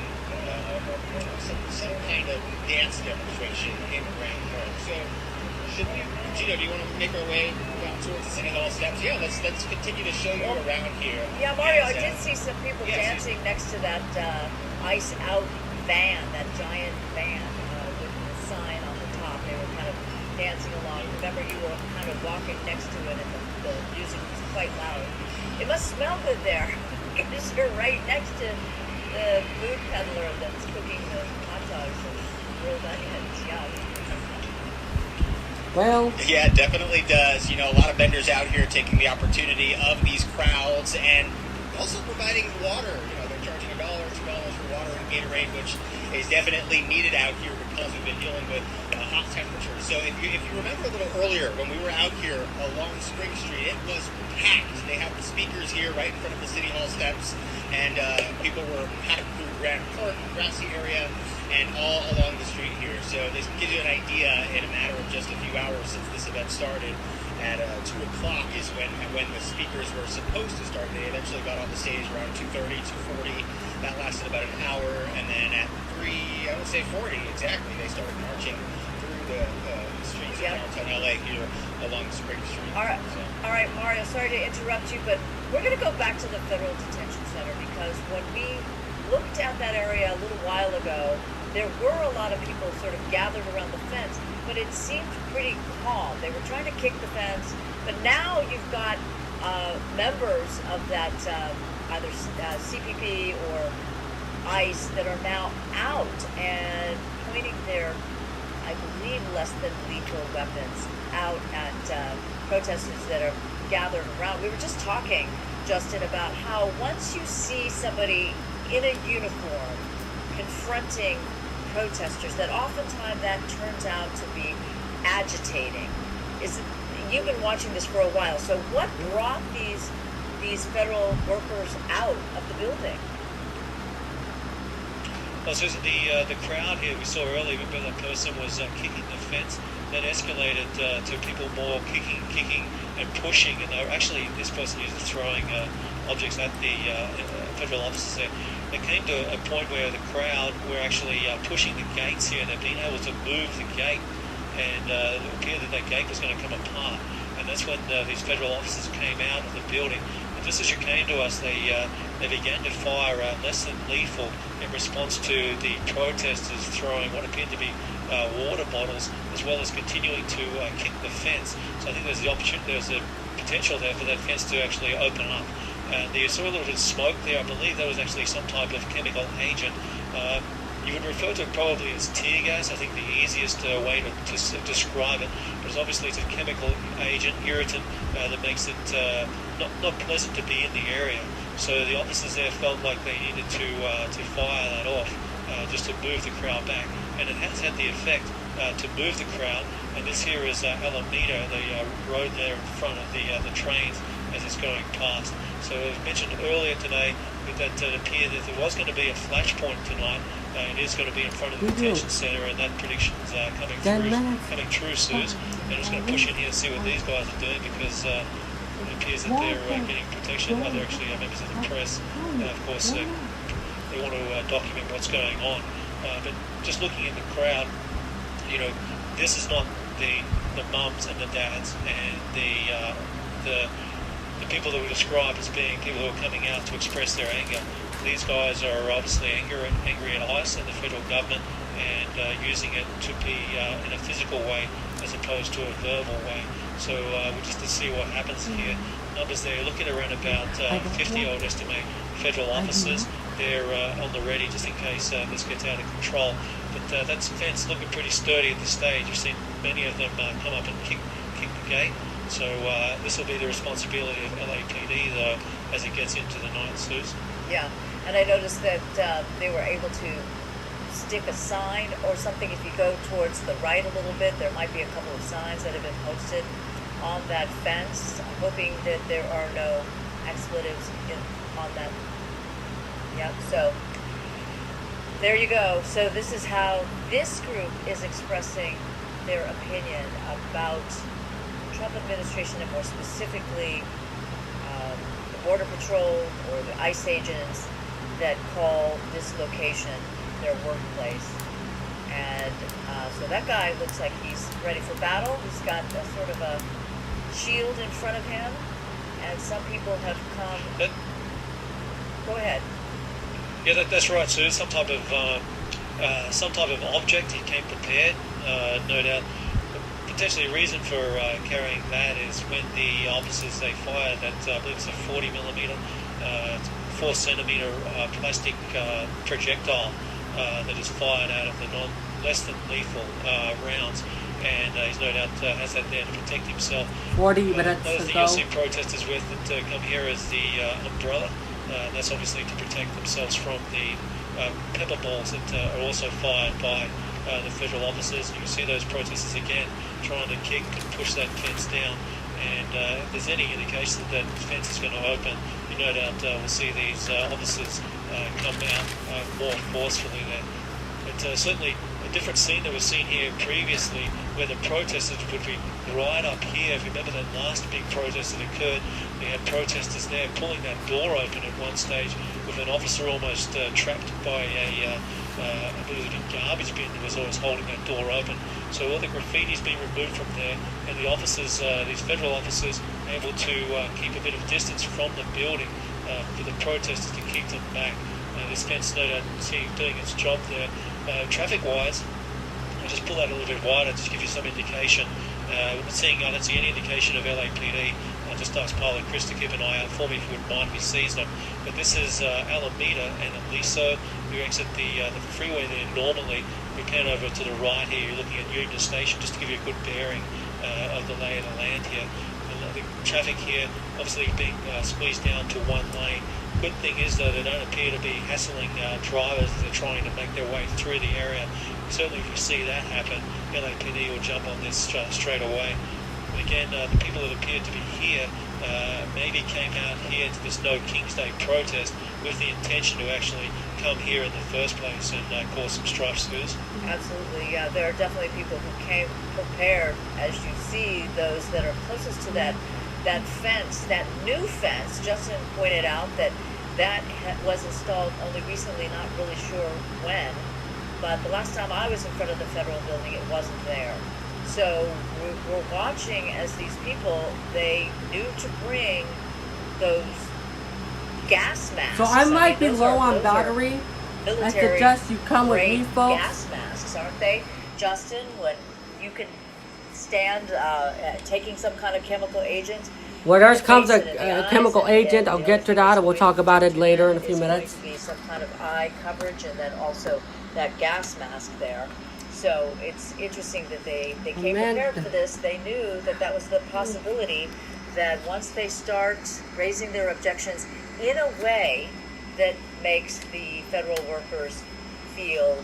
S5: some kind of dance demonstration in Grand Park. So, Gino, do you want to make our way down towards the City Hall steps? Yeah, let's continue to show you around here.
S6: Yeah, Mario, I did see some people dancing next to that Ice Out van, that giant van with the sign on the top. They were kind of dancing along. Remember, you were kind of walking next to it, and the music was quite loud. It must smell good there because you're right next to the food peddler that's cooking the hot dogs and grilled onions. Yeah.
S1: Well,
S5: yeah, it definitely does. A lot of vendors out here taking the opportunity of these crowds and also providing water. They're charging $1, $2 for water and Gatorade, which is definitely needed out here because we've been dealing with hot temperatures. So if you remember a little earlier when we were out here along Spring Street, it was packed. They have the speakers here right in front of the City Hall steps, and people were packed through Grand Park, grassy area, and all along the street here. So this gives you an idea in a matter of just a few hours since this event started. At 2 o'clock is when the speakers were supposed to start. They eventually got on the stage around 2:30, 2:40. That lasted about an hour, and then at 3, I would say 40 exactly, they started marching through the streets of downtown LA here along Spring Street.
S6: All right, Mario, sorry to interrupt you, but we're going to go back to the Federal Detention Center because when we looked at that area a little while ago, there were a lot of people sort of gathered around the fence, but it seemed pretty calm. They were trying to kick the fence, but now you've got members of that either CPP or ICE that are now out and pointing their, I believe, less than lethal weapons out at protesters that are gathered around. We were just talking, Justin, about how once you see somebody in a uniform confronting protesters, that oftentimes that turns out to be agitating. You've been watching this for a while, so what brought these federal workers out of the building?
S7: Well, so the crowd here we saw earlier, remember that person was kicking the fence. That escalated to people more kicking and pushing, and they were actually, this person was throwing objects at the federal officers there. They came to a point where the crowd were actually pushing the gates here, and they've been able to move the gate, and it appeared that gate was going to come apart. And that's when these federal officers came out of the building. And just as you came to us, they began to fire less than lethal in response to the protesters throwing what appeared to be water bottles, as well as continuing to kick the fence. So I think there's a potential there for that fence to actually open up. You saw a little bit of smoke there. I believe that was actually some type of chemical agent. You would refer to it probably as tear gas. I think the easiest way to describe it. But obviously it's a chemical agent, irritant, that makes it not pleasant to be in the area. So the officers there felt like they needed to fire that off, just to move the crowd back. And it has had the effect to move the crowd. And this here is Alameda, the road there in front of the trains as it's going past. So as mentioned earlier today, that it appeared that there was going to be a flashpoint tonight. It is going to be in front of the detention centre, and that prediction's coming true, Suze. And I'm just going to push in here and see what these guys are doing, because it appears that they're getting protection. They're actually members of the press. Of course, they want to document what's going on. But just looking at the crowd, this is not the mums and the dads and the people that we describe as being people who are coming out to express their anger. These guys are obviously angry at ICE and the federal government, and using it to be in a physical way as opposed to a verbal way. So we'll just to see what happens here. Numbers there, looking around about 50, I would estimate, federal officers. They're on the ready just in case this gets out of control. But that fence looking pretty sturdy at this stage. You've seen many of them come up and kick the gate. So this will be the responsibility of LAPD, though, as it gets into the night, Suze.
S6: Yeah, and I noticed that they were able to stick a sign or something. If you go towards the right a little bit, there might be a couple of signs that have been posted on that fence. I'm hoping that there are no expletives on that. Yep, so there you go. So this is how this group is expressing their opinion about the Trump administration, and more specifically the Border Patrol or the ICE agents that call this location their workplace. And so that guy looks like he's ready for battle. He's got a sort of a shield in front of him, and some people have come. Go ahead.
S7: Yeah, that's right, Sue. Some type of object. He came prepared, no doubt. Potentially a reason for carrying that is when the officers, they fired that, I believe it's a 40 millimeter, 4 centimeter plastic projectile that is fired out of the less than lethal rounds, and he's no doubt has that there to protect himself.
S1: 40 minutes
S7: ago. Another thing
S1: ago.
S7: you'll see protesters with that come here is the umbrella. That's obviously to protect themselves from the pepper balls that are also fired by the federal officers. You can see those protesters again trying to kick and push that fence down. And if there's any indication that the fence is going to open, you no doubt we'll see these officers come out more forcefully there. But certainly a different scene that we've seen here previously, where the protesters would be right up here. If you remember that last big protest that occurred, we had protesters there pulling that door open at one stage, with an officer almost trapped by I believe it was a garbage bin that was always holding that door open. So all the graffiti's been removed from there, and the officers, these federal officers, able to keep a bit of distance from the building for the protesters to keep them back. This fence, no doubt, doing its job there. Traffic-wise, I'll just pull that a little bit wider just to give you some indication. I don't see any indication of LAPD. I'll just ask Pilot Chris to keep an eye out for me if you wouldn't mind if he sees them. But this is Alameda and Aliso. You exit the freeway there normally. We pan over to the right here. You're looking at Union Station, just to give you a good bearing of the lay of the land here. The traffic here obviously being squeezed down to one lane. Good thing is, though, they don't appear to be hassling drivers as they're trying to make their way through the area. Certainly, if you see that happen, LAPD will jump on this straight away. But again, the people that appeared to be here maybe came out here to this No King's Day protest with the intention to actually come here in the first place and cause some strife, Suze.
S6: Absolutely, yeah. There are definitely people who came prepared, as you see, those that are closest to that fence, that new fence. Justin pointed out that was installed only recently, not really sure when, but the last time I was in front of the federal building, it wasn't there. So we're watching as these people, they knew to bring those gas masks.
S1: So I might be low on battery. I suggest you come with me, folks.
S6: Gas masks, aren't they? Justin, when you can stand taking some kind of chemical agent?
S1: Where there comes
S6: Face it in the
S1: a
S6: eyes,
S1: chemical
S6: and
S1: agent,
S6: the
S1: I'll
S6: other
S1: get to
S6: thing
S1: that,
S6: that's
S1: and we'll
S6: going
S1: talk
S6: to
S1: about it
S6: be
S1: later in a few
S6: is going
S1: minutes.
S6: to be some kind of eye coverage, and then also that gas mask there. So it's interesting that they came prepared for this. They knew that that was the possibility that once they start raising their objections in a way that makes the federal workers feel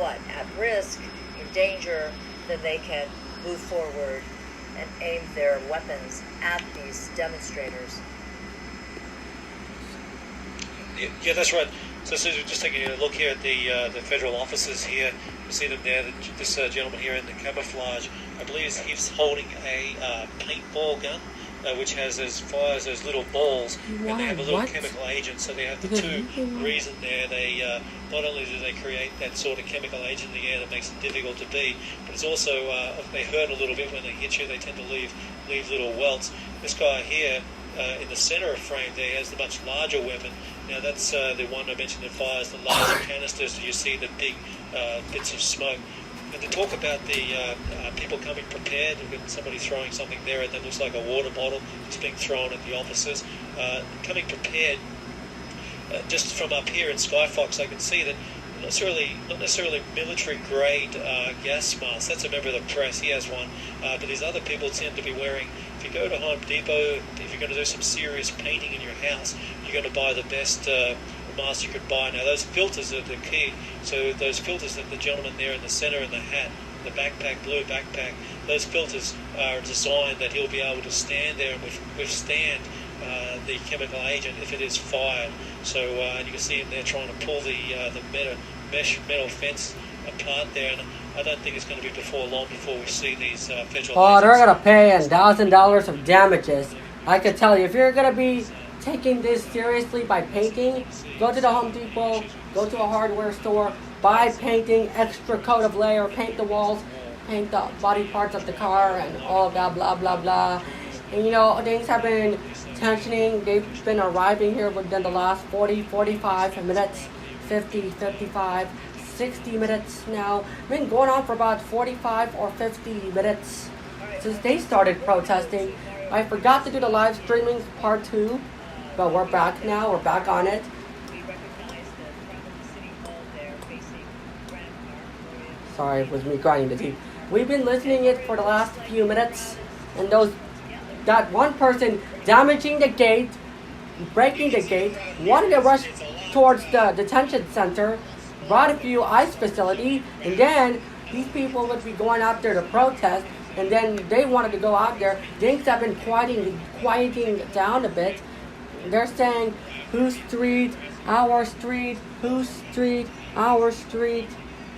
S6: at risk, in danger, then they can move forward and aim their weapons at these demonstrators.
S7: Yeah, that's right. So just taking a look here at the federal officers here, you see them there. This gentleman here in the camouflage, I believe he's holding a paintball gun, which fires those little balls, and they have a little chemical agent. So they have the two reason there. They not only do they create that sort of chemical agent in the air that makes it difficult to beat, but it's also if they hurt a little bit when they hit you, they tend to leave little welts. This guy here in the center of frame there has the much larger weapon. Now that's the one I mentioned that fires the larger canisters. You see the big bits of smoke. And to talk about the people coming prepared, we've got somebody throwing something there that looks like a water bottle. It's being thrown at the officers. Coming prepared, just from up here in Skyfox, I can see that not necessarily military grade gas masks. That's a member of the press. He has one. But these other people tend to be wearing. If you go to Home Depot, if you're going to do some serious painting in your house, you're going to buy the best mask you could buy. Now those filters are the key. So those filters that the gentleman there in the center in the hat, the backpack, blue backpack, those filters are designed that he'll be able to stand there and withstand the chemical agent if it is fired. So you can see him there trying to pull the metal fence apart there, and I don't think it's going to be long before we see these federal agents.
S1: They're going to pay $1,000 of damages. I can tell you, if you're going to be taking this seriously by painting, go to the Home Depot, go to a hardware store, buy painting, extra coat of layer, paint the walls, paint the body parts of the car, and all that, blah, blah, blah. And things have been tensioning. They've been arriving here within the last 40, 45 minutes, 50, 55, 60 minutes now. Been going on for about 45 or 50 minutes since they started protesting. I forgot to do the live streaming part 2, but we're back now. We're back on it. Sorry, it was me grinding the teeth. We've been listening it for the last few minutes, and that one person damaging the gate, breaking the gate, wanted to rush towards the detention center, brought a few ICE facility, and then these people would be going out there to protest, and then they wanted to go out there. Things have been quieting down a bit. They're saying, whose street, our street, whose street, our street,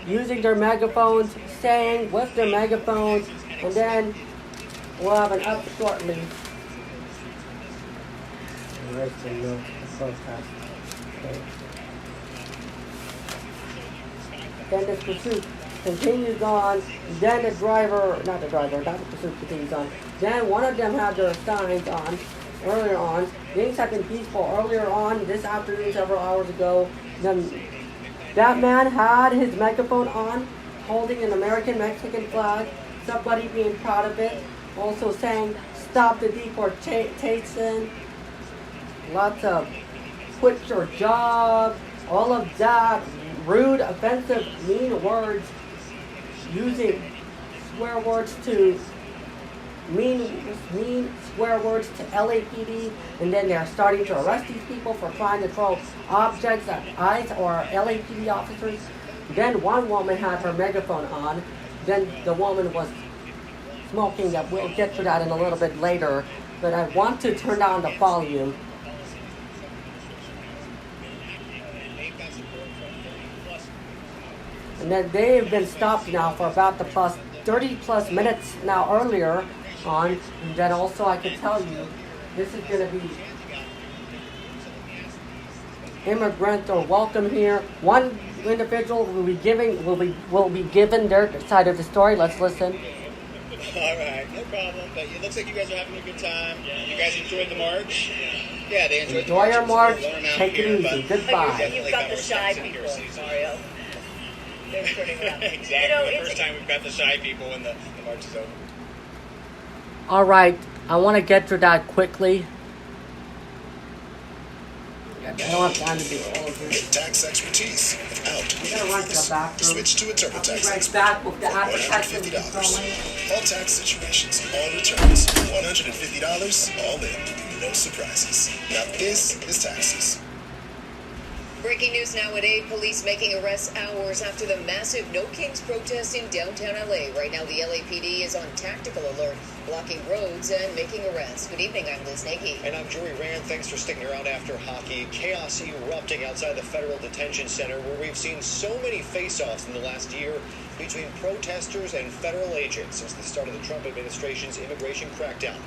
S1: using their megaphones, saying with their megaphones, and then we'll have an up shortly. Then the pursuit continues on. Then the pursuit continues on. Then one of them had their signs on earlier on. Things have been peaceful earlier on this afternoon, several hours ago. Then that man had his megaphone on, holding an American-Mexican flag, somebody being proud of it, also saying, stop the deportation, lots of quit your job, all of that, rude, offensive, mean words, using swear words to mean swear words to LAPD, and then they're starting to arrest these people for trying to throw objects at ICE or LAPD officers. Then one woman had her megaphone on. Then the woman was smoking. We'll get to that in a little bit later, but I want to turn down the volume. And then they've been stopped now for about the 30 plus minutes now earlier on. And then also I can tell you, this is going to be immigrants are welcome here. One individual will be given their side of the story. Let's listen.
S5: All right, no problem. But it looks like you guys are having a good time. You guys enjoyed the march? Yeah, they enjoyed the march.
S1: Enjoy your march. Take it easy. Goodbye.
S6: You've got the shy people, Mario. they're turning around.
S5: Exactly.
S6: You know,
S5: the first time we've got the shy people when the march is over.
S1: All right, I want to get through that quickly. I don't have time to do all of this.
S8: Tax expertise without
S1: I'm gonna run to the bathroom.
S8: Switch to a
S1: I'll be
S8: TurboTax
S1: right
S8: expert
S1: back with the
S8: for
S1: advertisement
S8: $150. All tax situations, all returns. $150 all in. No surprises. Now this is taxes.
S9: Breaking news now at 8. Police making arrests hours after the massive No Kings protest in downtown LA. Right now, the LAPD is on tactical alert, blocking roads and making arrests. Good evening, I'm Liz Nagy.
S5: And I'm Joey Rand. Thanks for sticking around after hockey. Chaos erupting outside the Federal Detention Center, where we've seen so many face-offs in the last year between protesters and federal agents since the start of the Trump administration's immigration crackdown.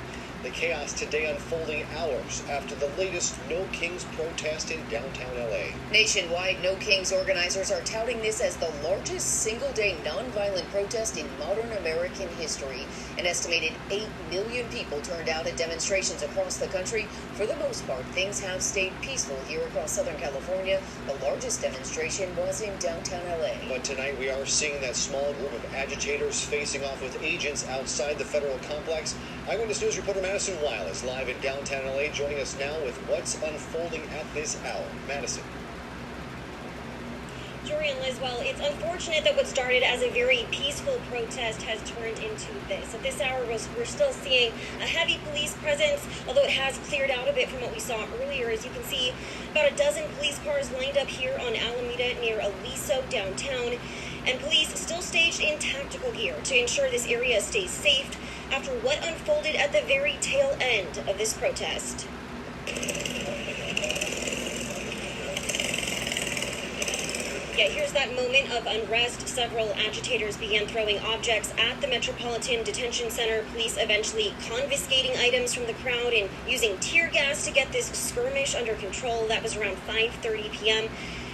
S5: The chaos today unfolding hours after the latest No Kings protest in downtown LA.
S9: Nationwide, No Kings organizers are touting this as the largest single-day nonviolent protest in modern American history. An estimated 8 million people turned out at demonstrations across the country. For the most part, things have stayed peaceful here across Southern California. The largest demonstration was in downtown LA.
S5: But tonight we are seeing that small group of agitators facing off with agents outside the federal complex. Eyewitness News reporter Madison Weil is live in downtown LA, joining us now with what's unfolding at this hour. Madison.
S10: Jory and Liz, well, it's unfortunate that what started as a very peaceful protest has turned into this. At this hour, we're still seeing a heavy police presence, although it has cleared out a bit from what we saw earlier. As you can see, about a dozen police cars lined up here on Alameda near Aliso downtown, and police still staged in tactical gear to ensure this area stays safe after what unfolded at the very tail end of this protest. Yeah, here's that moment of unrest. Several agitators began throwing objects at the Metropolitan Detention Center. Police eventually confiscating items from the crowd and using tear gas to get this skirmish under control. That was around 5:30 p.m.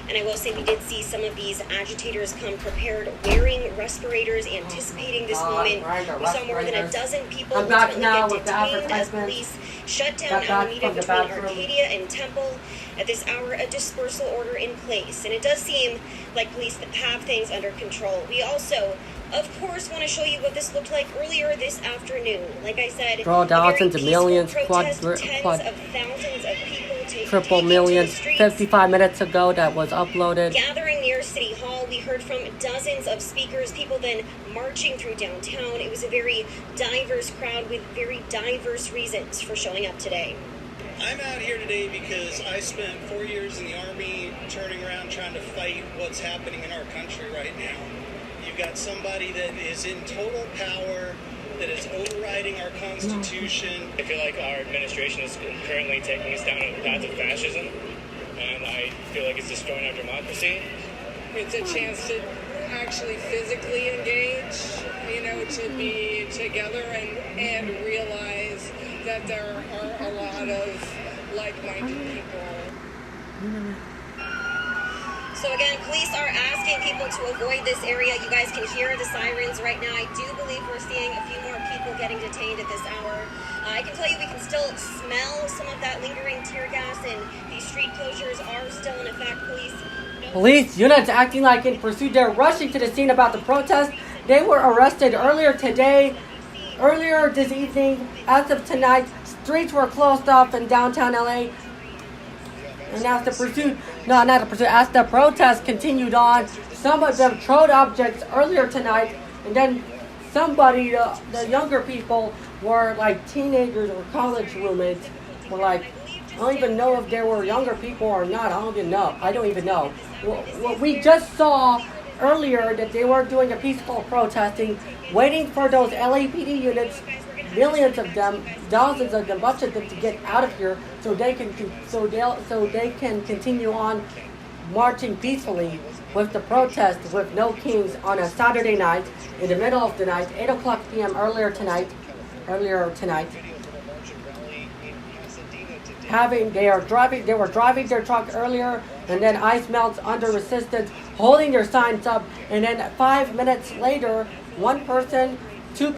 S10: And I will say we did see some of these agitators come prepared, wearing respirators, anticipating this moment. We saw more than a dozen people ultimately get detained as police shut down Alameda between Arcadia and Temple. At this hour, a dispersal order in place. And it does seem like police have things under control. We also, of course, want to show you what this looked like earlier this afternoon. Like I said,
S1: draw thousands of millions,
S10: tens of thousands of people
S1: triple millions 55 minutes ago that was uploaded.
S10: Gathering near City Hall, we heard from dozens of speakers, people then marching through downtown. It was a very diverse crowd with very diverse reasons for showing up today.
S11: I'm out here today because I spent 4 years in the Army turning around trying to fight what's happening in our country right now. You've got somebody that is in total power, that is overriding our Constitution.
S12: I feel like our administration is currently taking us down a path of fascism, and I feel like it's destroying our democracy.
S13: It's a chance to actually physically engage, to be together and realize that there are a lot of like-minded people.
S10: So again, police are asking people to avoid this area. You guys can hear the sirens right now. I do believe we're seeing a few more people getting detained at this hour. I can tell you we can still smell some of that lingering tear gas, and these street closures are still in effect.
S1: Police units acting like in pursuit. They're rushing to the scene about the protest. They were arrested earlier this evening. As of tonight, streets were closed off in downtown LA. And as the protest continued on, some of them threw objects earlier tonight, and then somebody, the younger people were like teenagers or college roommates, were like, I don't even know if there were younger people or not. I don't even know. Well, we just saw earlier that they were doing a peaceful protesting, waiting for those LAPD units, millions of them, thousands of them, bunch of them to get out of here so they can continue on marching peacefully with the protest with No Kings on a Saturday night in the middle of the night, 8:00 p.m. earlier tonight. They were driving their truck earlier, and then ice melts under resistance, holding their signs up, and then 5 minutes later, one person, two.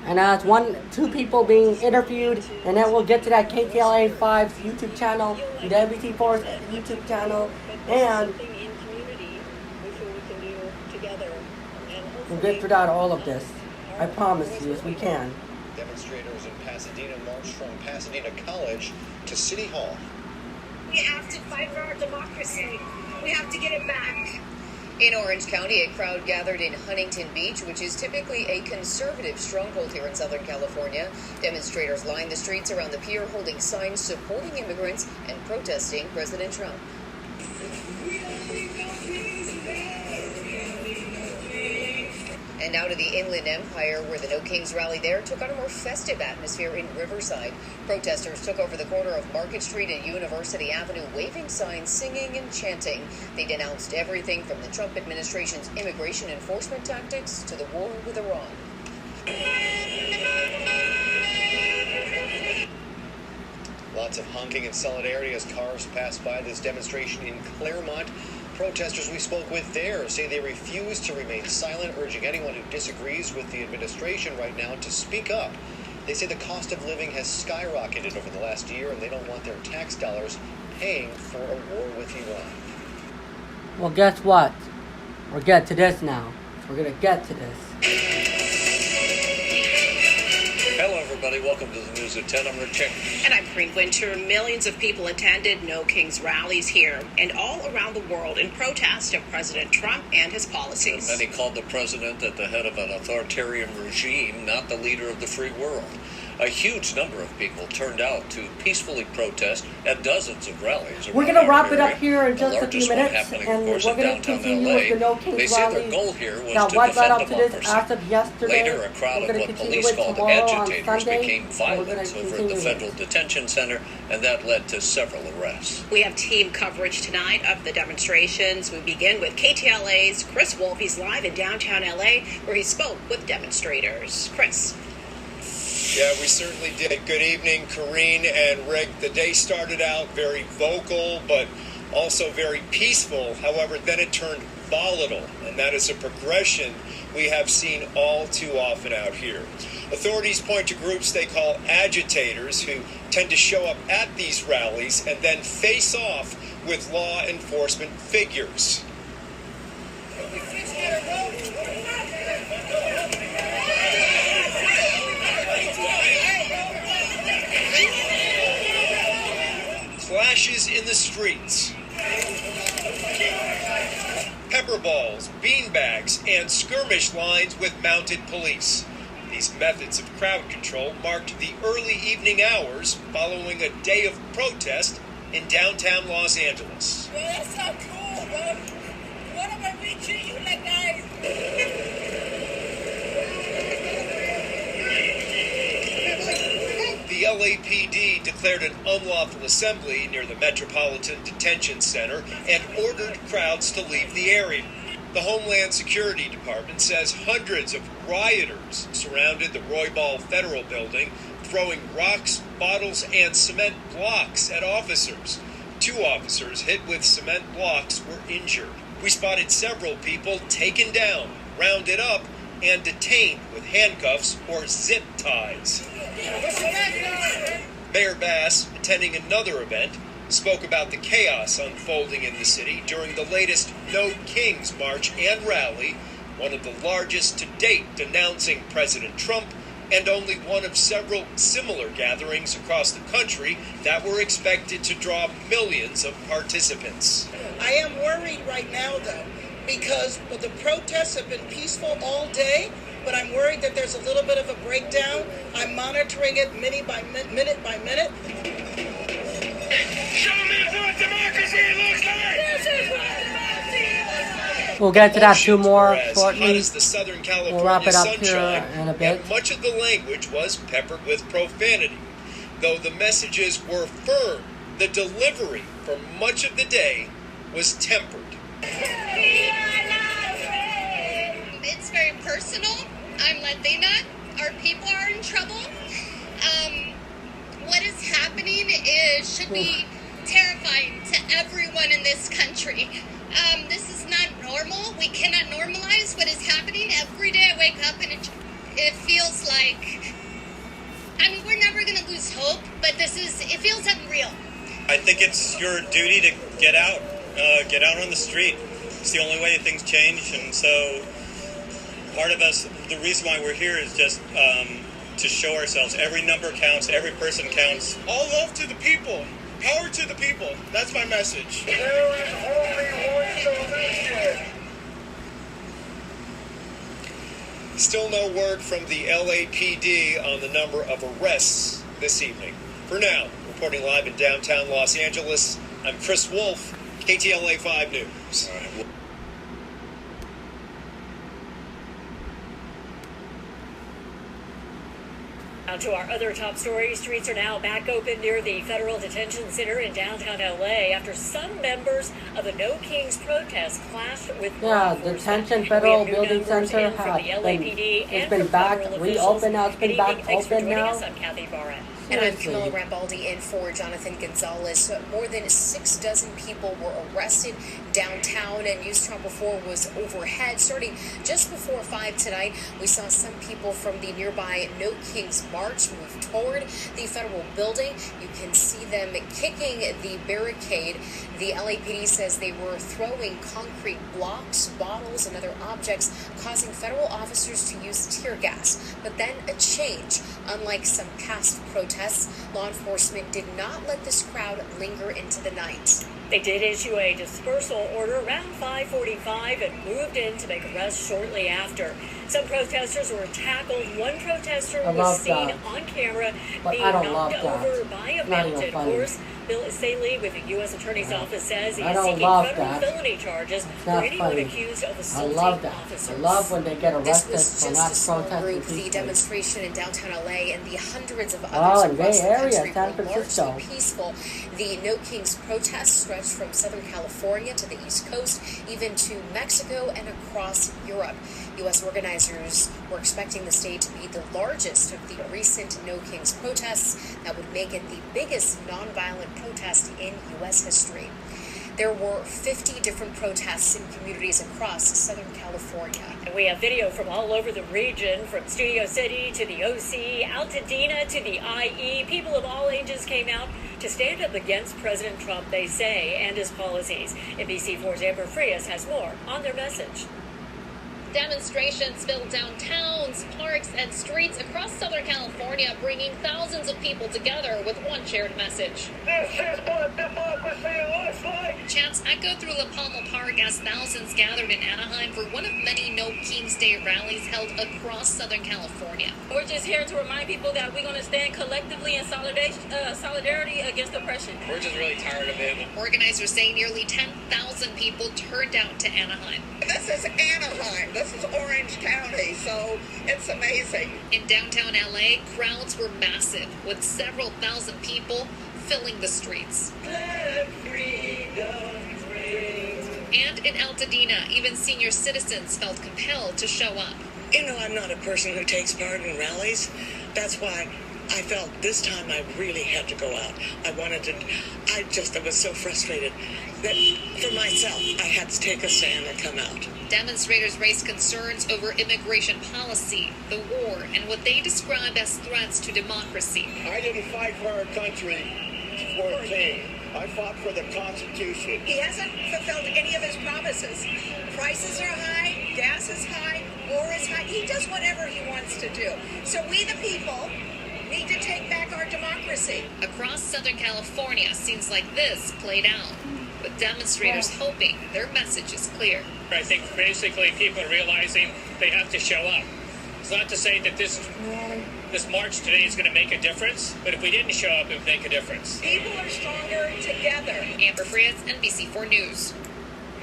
S1: And that's two people being interviewed, and then we'll get to that KTLA 5's YouTube channel, WT4's YouTube channel, and we'll get through that all of this. I promise you, yes, we can.
S14: Demonstrators in Pasadena marched from Pasadena College to City Hall.
S4: We have to fight for our democracy. We have to get it back.
S9: In Orange County, a crowd gathered in Huntington Beach, which is typically a conservative stronghold here in Southern California. Demonstrators lined the streets around the pier holding signs supporting immigrants and protesting President Trump. And now to the Inland Empire, where the No Kings rally there took on a more festive atmosphere in Riverside. Protesters took over the corner of Market Street and University Avenue, waving signs, singing and chanting. They denounced everything from the Trump administration's immigration enforcement tactics to the war with Iran.
S14: Lots of honking and solidarity as cars passed by this demonstration in Claremont. Protesters we spoke with there say they refuse to remain silent, urging anyone who disagrees with the administration right now to speak up. They say the cost of living has skyrocketed over the last year, and they don't want their tax dollars paying for a war with Iran.
S1: Well, guess what? We'll get to this now. We're going to get to this.
S14: Hello, everybody. Welcome to the News at 10. I'm Rick Chick.
S15: And I'm Green Winter. Millions of people attended No Kings rallies here and all around the world in protest of President Trump and his policies.
S14: Many called the president at the head of an authoritarian regime, not the leader of the free world. A huge number of people turned out to peacefully protest at dozens of rallies.
S1: We're going to wrap it up here in just a few minutes, and we're going to continue with the No Kings rally.
S14: Their goal here was
S1: now,
S14: to
S1: what led
S14: defend
S1: up to this
S14: democracy.
S1: as of yesterday?
S14: Later, a crowd
S1: we're
S14: of
S1: going
S14: what
S1: to continue
S14: police
S1: with
S14: called
S1: tomorrow on
S14: agitators
S1: Sunday,
S14: became violent over at the federal detention center, and that led to several arrests.
S15: We have team coverage tonight of the demonstrations. We begin with KTLA's Chris Wolf. He's live in downtown LA, where he spoke with demonstrators. Chris.
S16: Yeah, we certainly did. Good evening, Karine and Rick. The day started out very vocal, but also very peaceful. However, then it turned volatile, and that is a progression we have seen all too often out here. Authorities point to groups they call agitators who tend to show up at these rallies and then face off with law enforcement figures. Clashes in the streets, pepper balls, beanbags, and skirmish lines with mounted police. These methods of crowd control marked the early evening hours following a day of protest in downtown Los Angeles.
S17: Well, that's not cool, bro. What am I treating you like that?
S16: The LAPD declared an unlawful assembly near the Metropolitan Detention Center and ordered crowds to leave the area. The Homeland Security Department says hundreds of rioters surrounded the Roybal Federal Building, throwing rocks, bottles, and cement blocks at officers. 2 officers hit with cement blocks were injured. We spotted several people taken down, rounded up, and detained with handcuffs or zip ties. Mayor Bass, attending another event, spoke about the chaos unfolding in the city during the latest No Kings march and rally, one of the largest to date denouncing President Trump, and only one of several similar gatherings across the country that were expected to draw millions of participants.
S17: I am worried right now, though, because the protests have been peaceful all day, but I'm worried that there's a little bit of a breakdown. I'm monitoring it minute by minute.
S18: Show me what democracy looks like! This is what democracy
S1: We'll get to that 2 more shortly.
S16: The Southern California
S1: we'll wrap it up
S16: sunshine,
S1: here in a bit.
S16: And much of the language was peppered with profanity. Though the messages were firm, the delivery for much of the day was tempered.
S19: It's very personal. I'm Latina. Our people are in trouble. What is happening should be terrifying to everyone in this country. This is not normal. We cannot normalize what is happening. Every day I wake up and it feels like, I mean, we're never going to lose hope, but it feels unreal.
S20: I think it's your duty to get out on the street. It's the only way things change, and so part of us, the reason why we're here is just to show ourselves. Every number counts, every person counts.
S18: All love to the people. Power to the people. That's my message.
S21: There is only one solution.
S16: Still no word from the LAPD on the number of arrests this evening. For now, reporting live in downtown Los Angeles, I'm Chris Wolf, KTLA 5 News.
S6: Now to our other top stories. Streets are now back open near the Federal Detention Center in downtown LA after some members of the No Kings protest clashed with law enforcement.
S1: Detention Federal Building Center has been back reopened now. It's been back open now.
S6: I'm Kathy Barrett.
S9: And I'm Camilla Rambaldi in for Jonathan Gonzalez. More than 6 people were arrested downtown, and News Channel 4 was overhead. Starting just before 5 tonight, we saw some people from the nearby No Kings March move toward the federal building. You can see them kicking the barricade. The LAPD says they were throwing concrete blocks, bottles, and other objects, causing federal officers to use tear gas. But then a change. Unlike some past protests, law enforcement did not let this crowd linger into the night.
S6: They did issue a dispersal order around 5:45 and moved in to make arrests shortly after. Some protesters were tackled. One protester was seen on camera being knocked over by a mounted horse. Bill Saley with the U.S. Attorney's Office says he's seeking federal felony charges for anyone accused of assaulting officers.
S1: I love when they get arrested
S9: for
S1: not
S9: protesting. The demonstration in downtown LA and the hundreds of others across the country were largely peaceful. The No Kings protests stretched from Southern California to the East Coast, even to Mexico and across Europe. U.S. organizers were expecting the state to be the largest of the recent No Kings protests. That would make it the biggest nonviolent protest in U.S. history. There were 50 different protests in communities across Southern California.
S6: And we have video from all over the region, from Studio City to the OC, Altadena to the IE. People of all ages came out to stand up against President Trump, they say, and his policies. NBC4's Amber Frias has more on their message.
S22: Demonstrations filled downtowns, parks, and streets across Southern California, bringing thousands of people together with one shared message.
S21: This is what democracy looks like.
S22: Chants echoed through La Palma Park as thousands gathered in Anaheim for one of many No Kings Day rallies held across Southern California.
S23: We're just here to remind people that we're going to stand collectively in solidarity against oppression.
S12: We're just really tired of it.
S22: Organizers say nearly 10,000 people turned out to Anaheim.
S24: This is Anaheim. This is Orange County, so it's amazing.
S22: In downtown LA, crowds were massive, with several thousand people filling the streets.
S21: Let freedom ring.
S22: And in Altadena, even senior citizens felt compelled to show up.
S25: You know, I'm not a person who takes part in rallies. That's why I felt this time I really had to go out. I was so frustrated that for myself, I had to take a stand and come out.
S22: Demonstrators raised concerns over immigration policy, the war, and what they describe as threats to democracy.
S21: I didn't fight for our country for a king. I fought for the Constitution.
S24: He hasn't fulfilled any of his promises. Prices are high, gas is high, war is high. He does whatever he wants to do. So we, the people, need to take back our democracy.
S22: Across Southern California, scenes like this played out, with demonstrators hoping their message is clear.
S12: I think basically people are realizing they have to show up. It's not to say that this march today is going to make a difference, but if we didn't show up, it would make a difference.
S24: People are stronger together.
S22: Amber Frias, NBC4 News.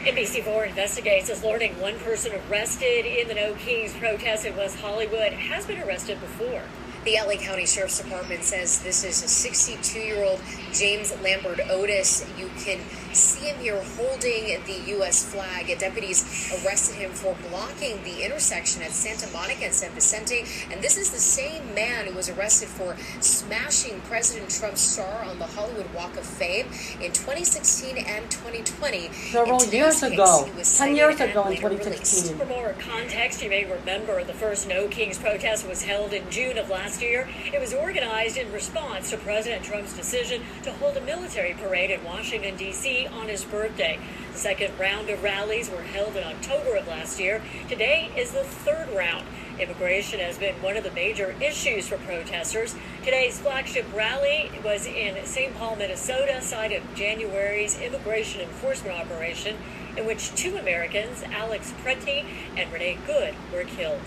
S6: NBC4 investigates as learning one person arrested in the No Kings protest in West Hollywood has been arrested before.
S9: The LA County Sheriff's Department says this is a 62-year-old James Lambert Otis. You can see him here holding the U.S. flag. Deputies arrested him for blocking the intersection at Santa Monica and San Vicente. And this is the same man who was arrested for smashing President Trump's star on the Hollywood Walk of Fame in 2016 and 2020.
S1: Several years years
S6: this
S1: ago.
S6: case. He was
S1: 10 years
S6: cited
S1: ago in
S6: and later released.
S1: 2016.
S6: For more context, you may remember the first No Kings protest was held in June of last year. It was organized in response to President Trump's decision to hold a military parade in Washington, D.C. on his birthday. The second round of rallies were held in October of last year. Today is the third round. Immigration has been one of the major issues for protesters. Today's flagship rally was in St. Paul, Minnesota, site of January's immigration enforcement operation, in which 2 Americans, Alex Preti and Renee Good, were killed.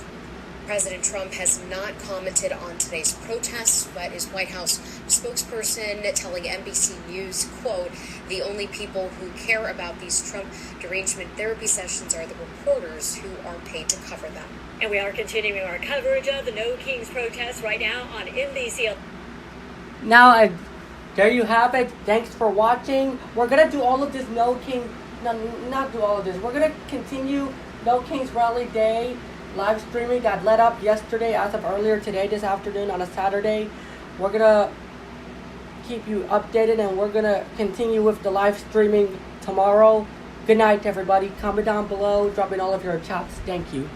S9: President Trump has not commented on today's protests, but his White House spokesperson telling NBC News, quote, "The only people who care about these Trump derangement therapy sessions are the reporters who are paid to cover them."
S6: And we are continuing our coverage of the No Kings protests right now on NBC.
S1: Now, there you have it. Thanks for watching. We're going to do all of this No King, no, not do all of this. We're going to continue No Kings Rally Day live streaming that led up yesterday as of earlier today, this afternoon on a Saturday. We're going to keep you updated and we're going to continue with the live streaming tomorrow. Good night, everybody. Comment down below. Drop in all of your chats. Thank you.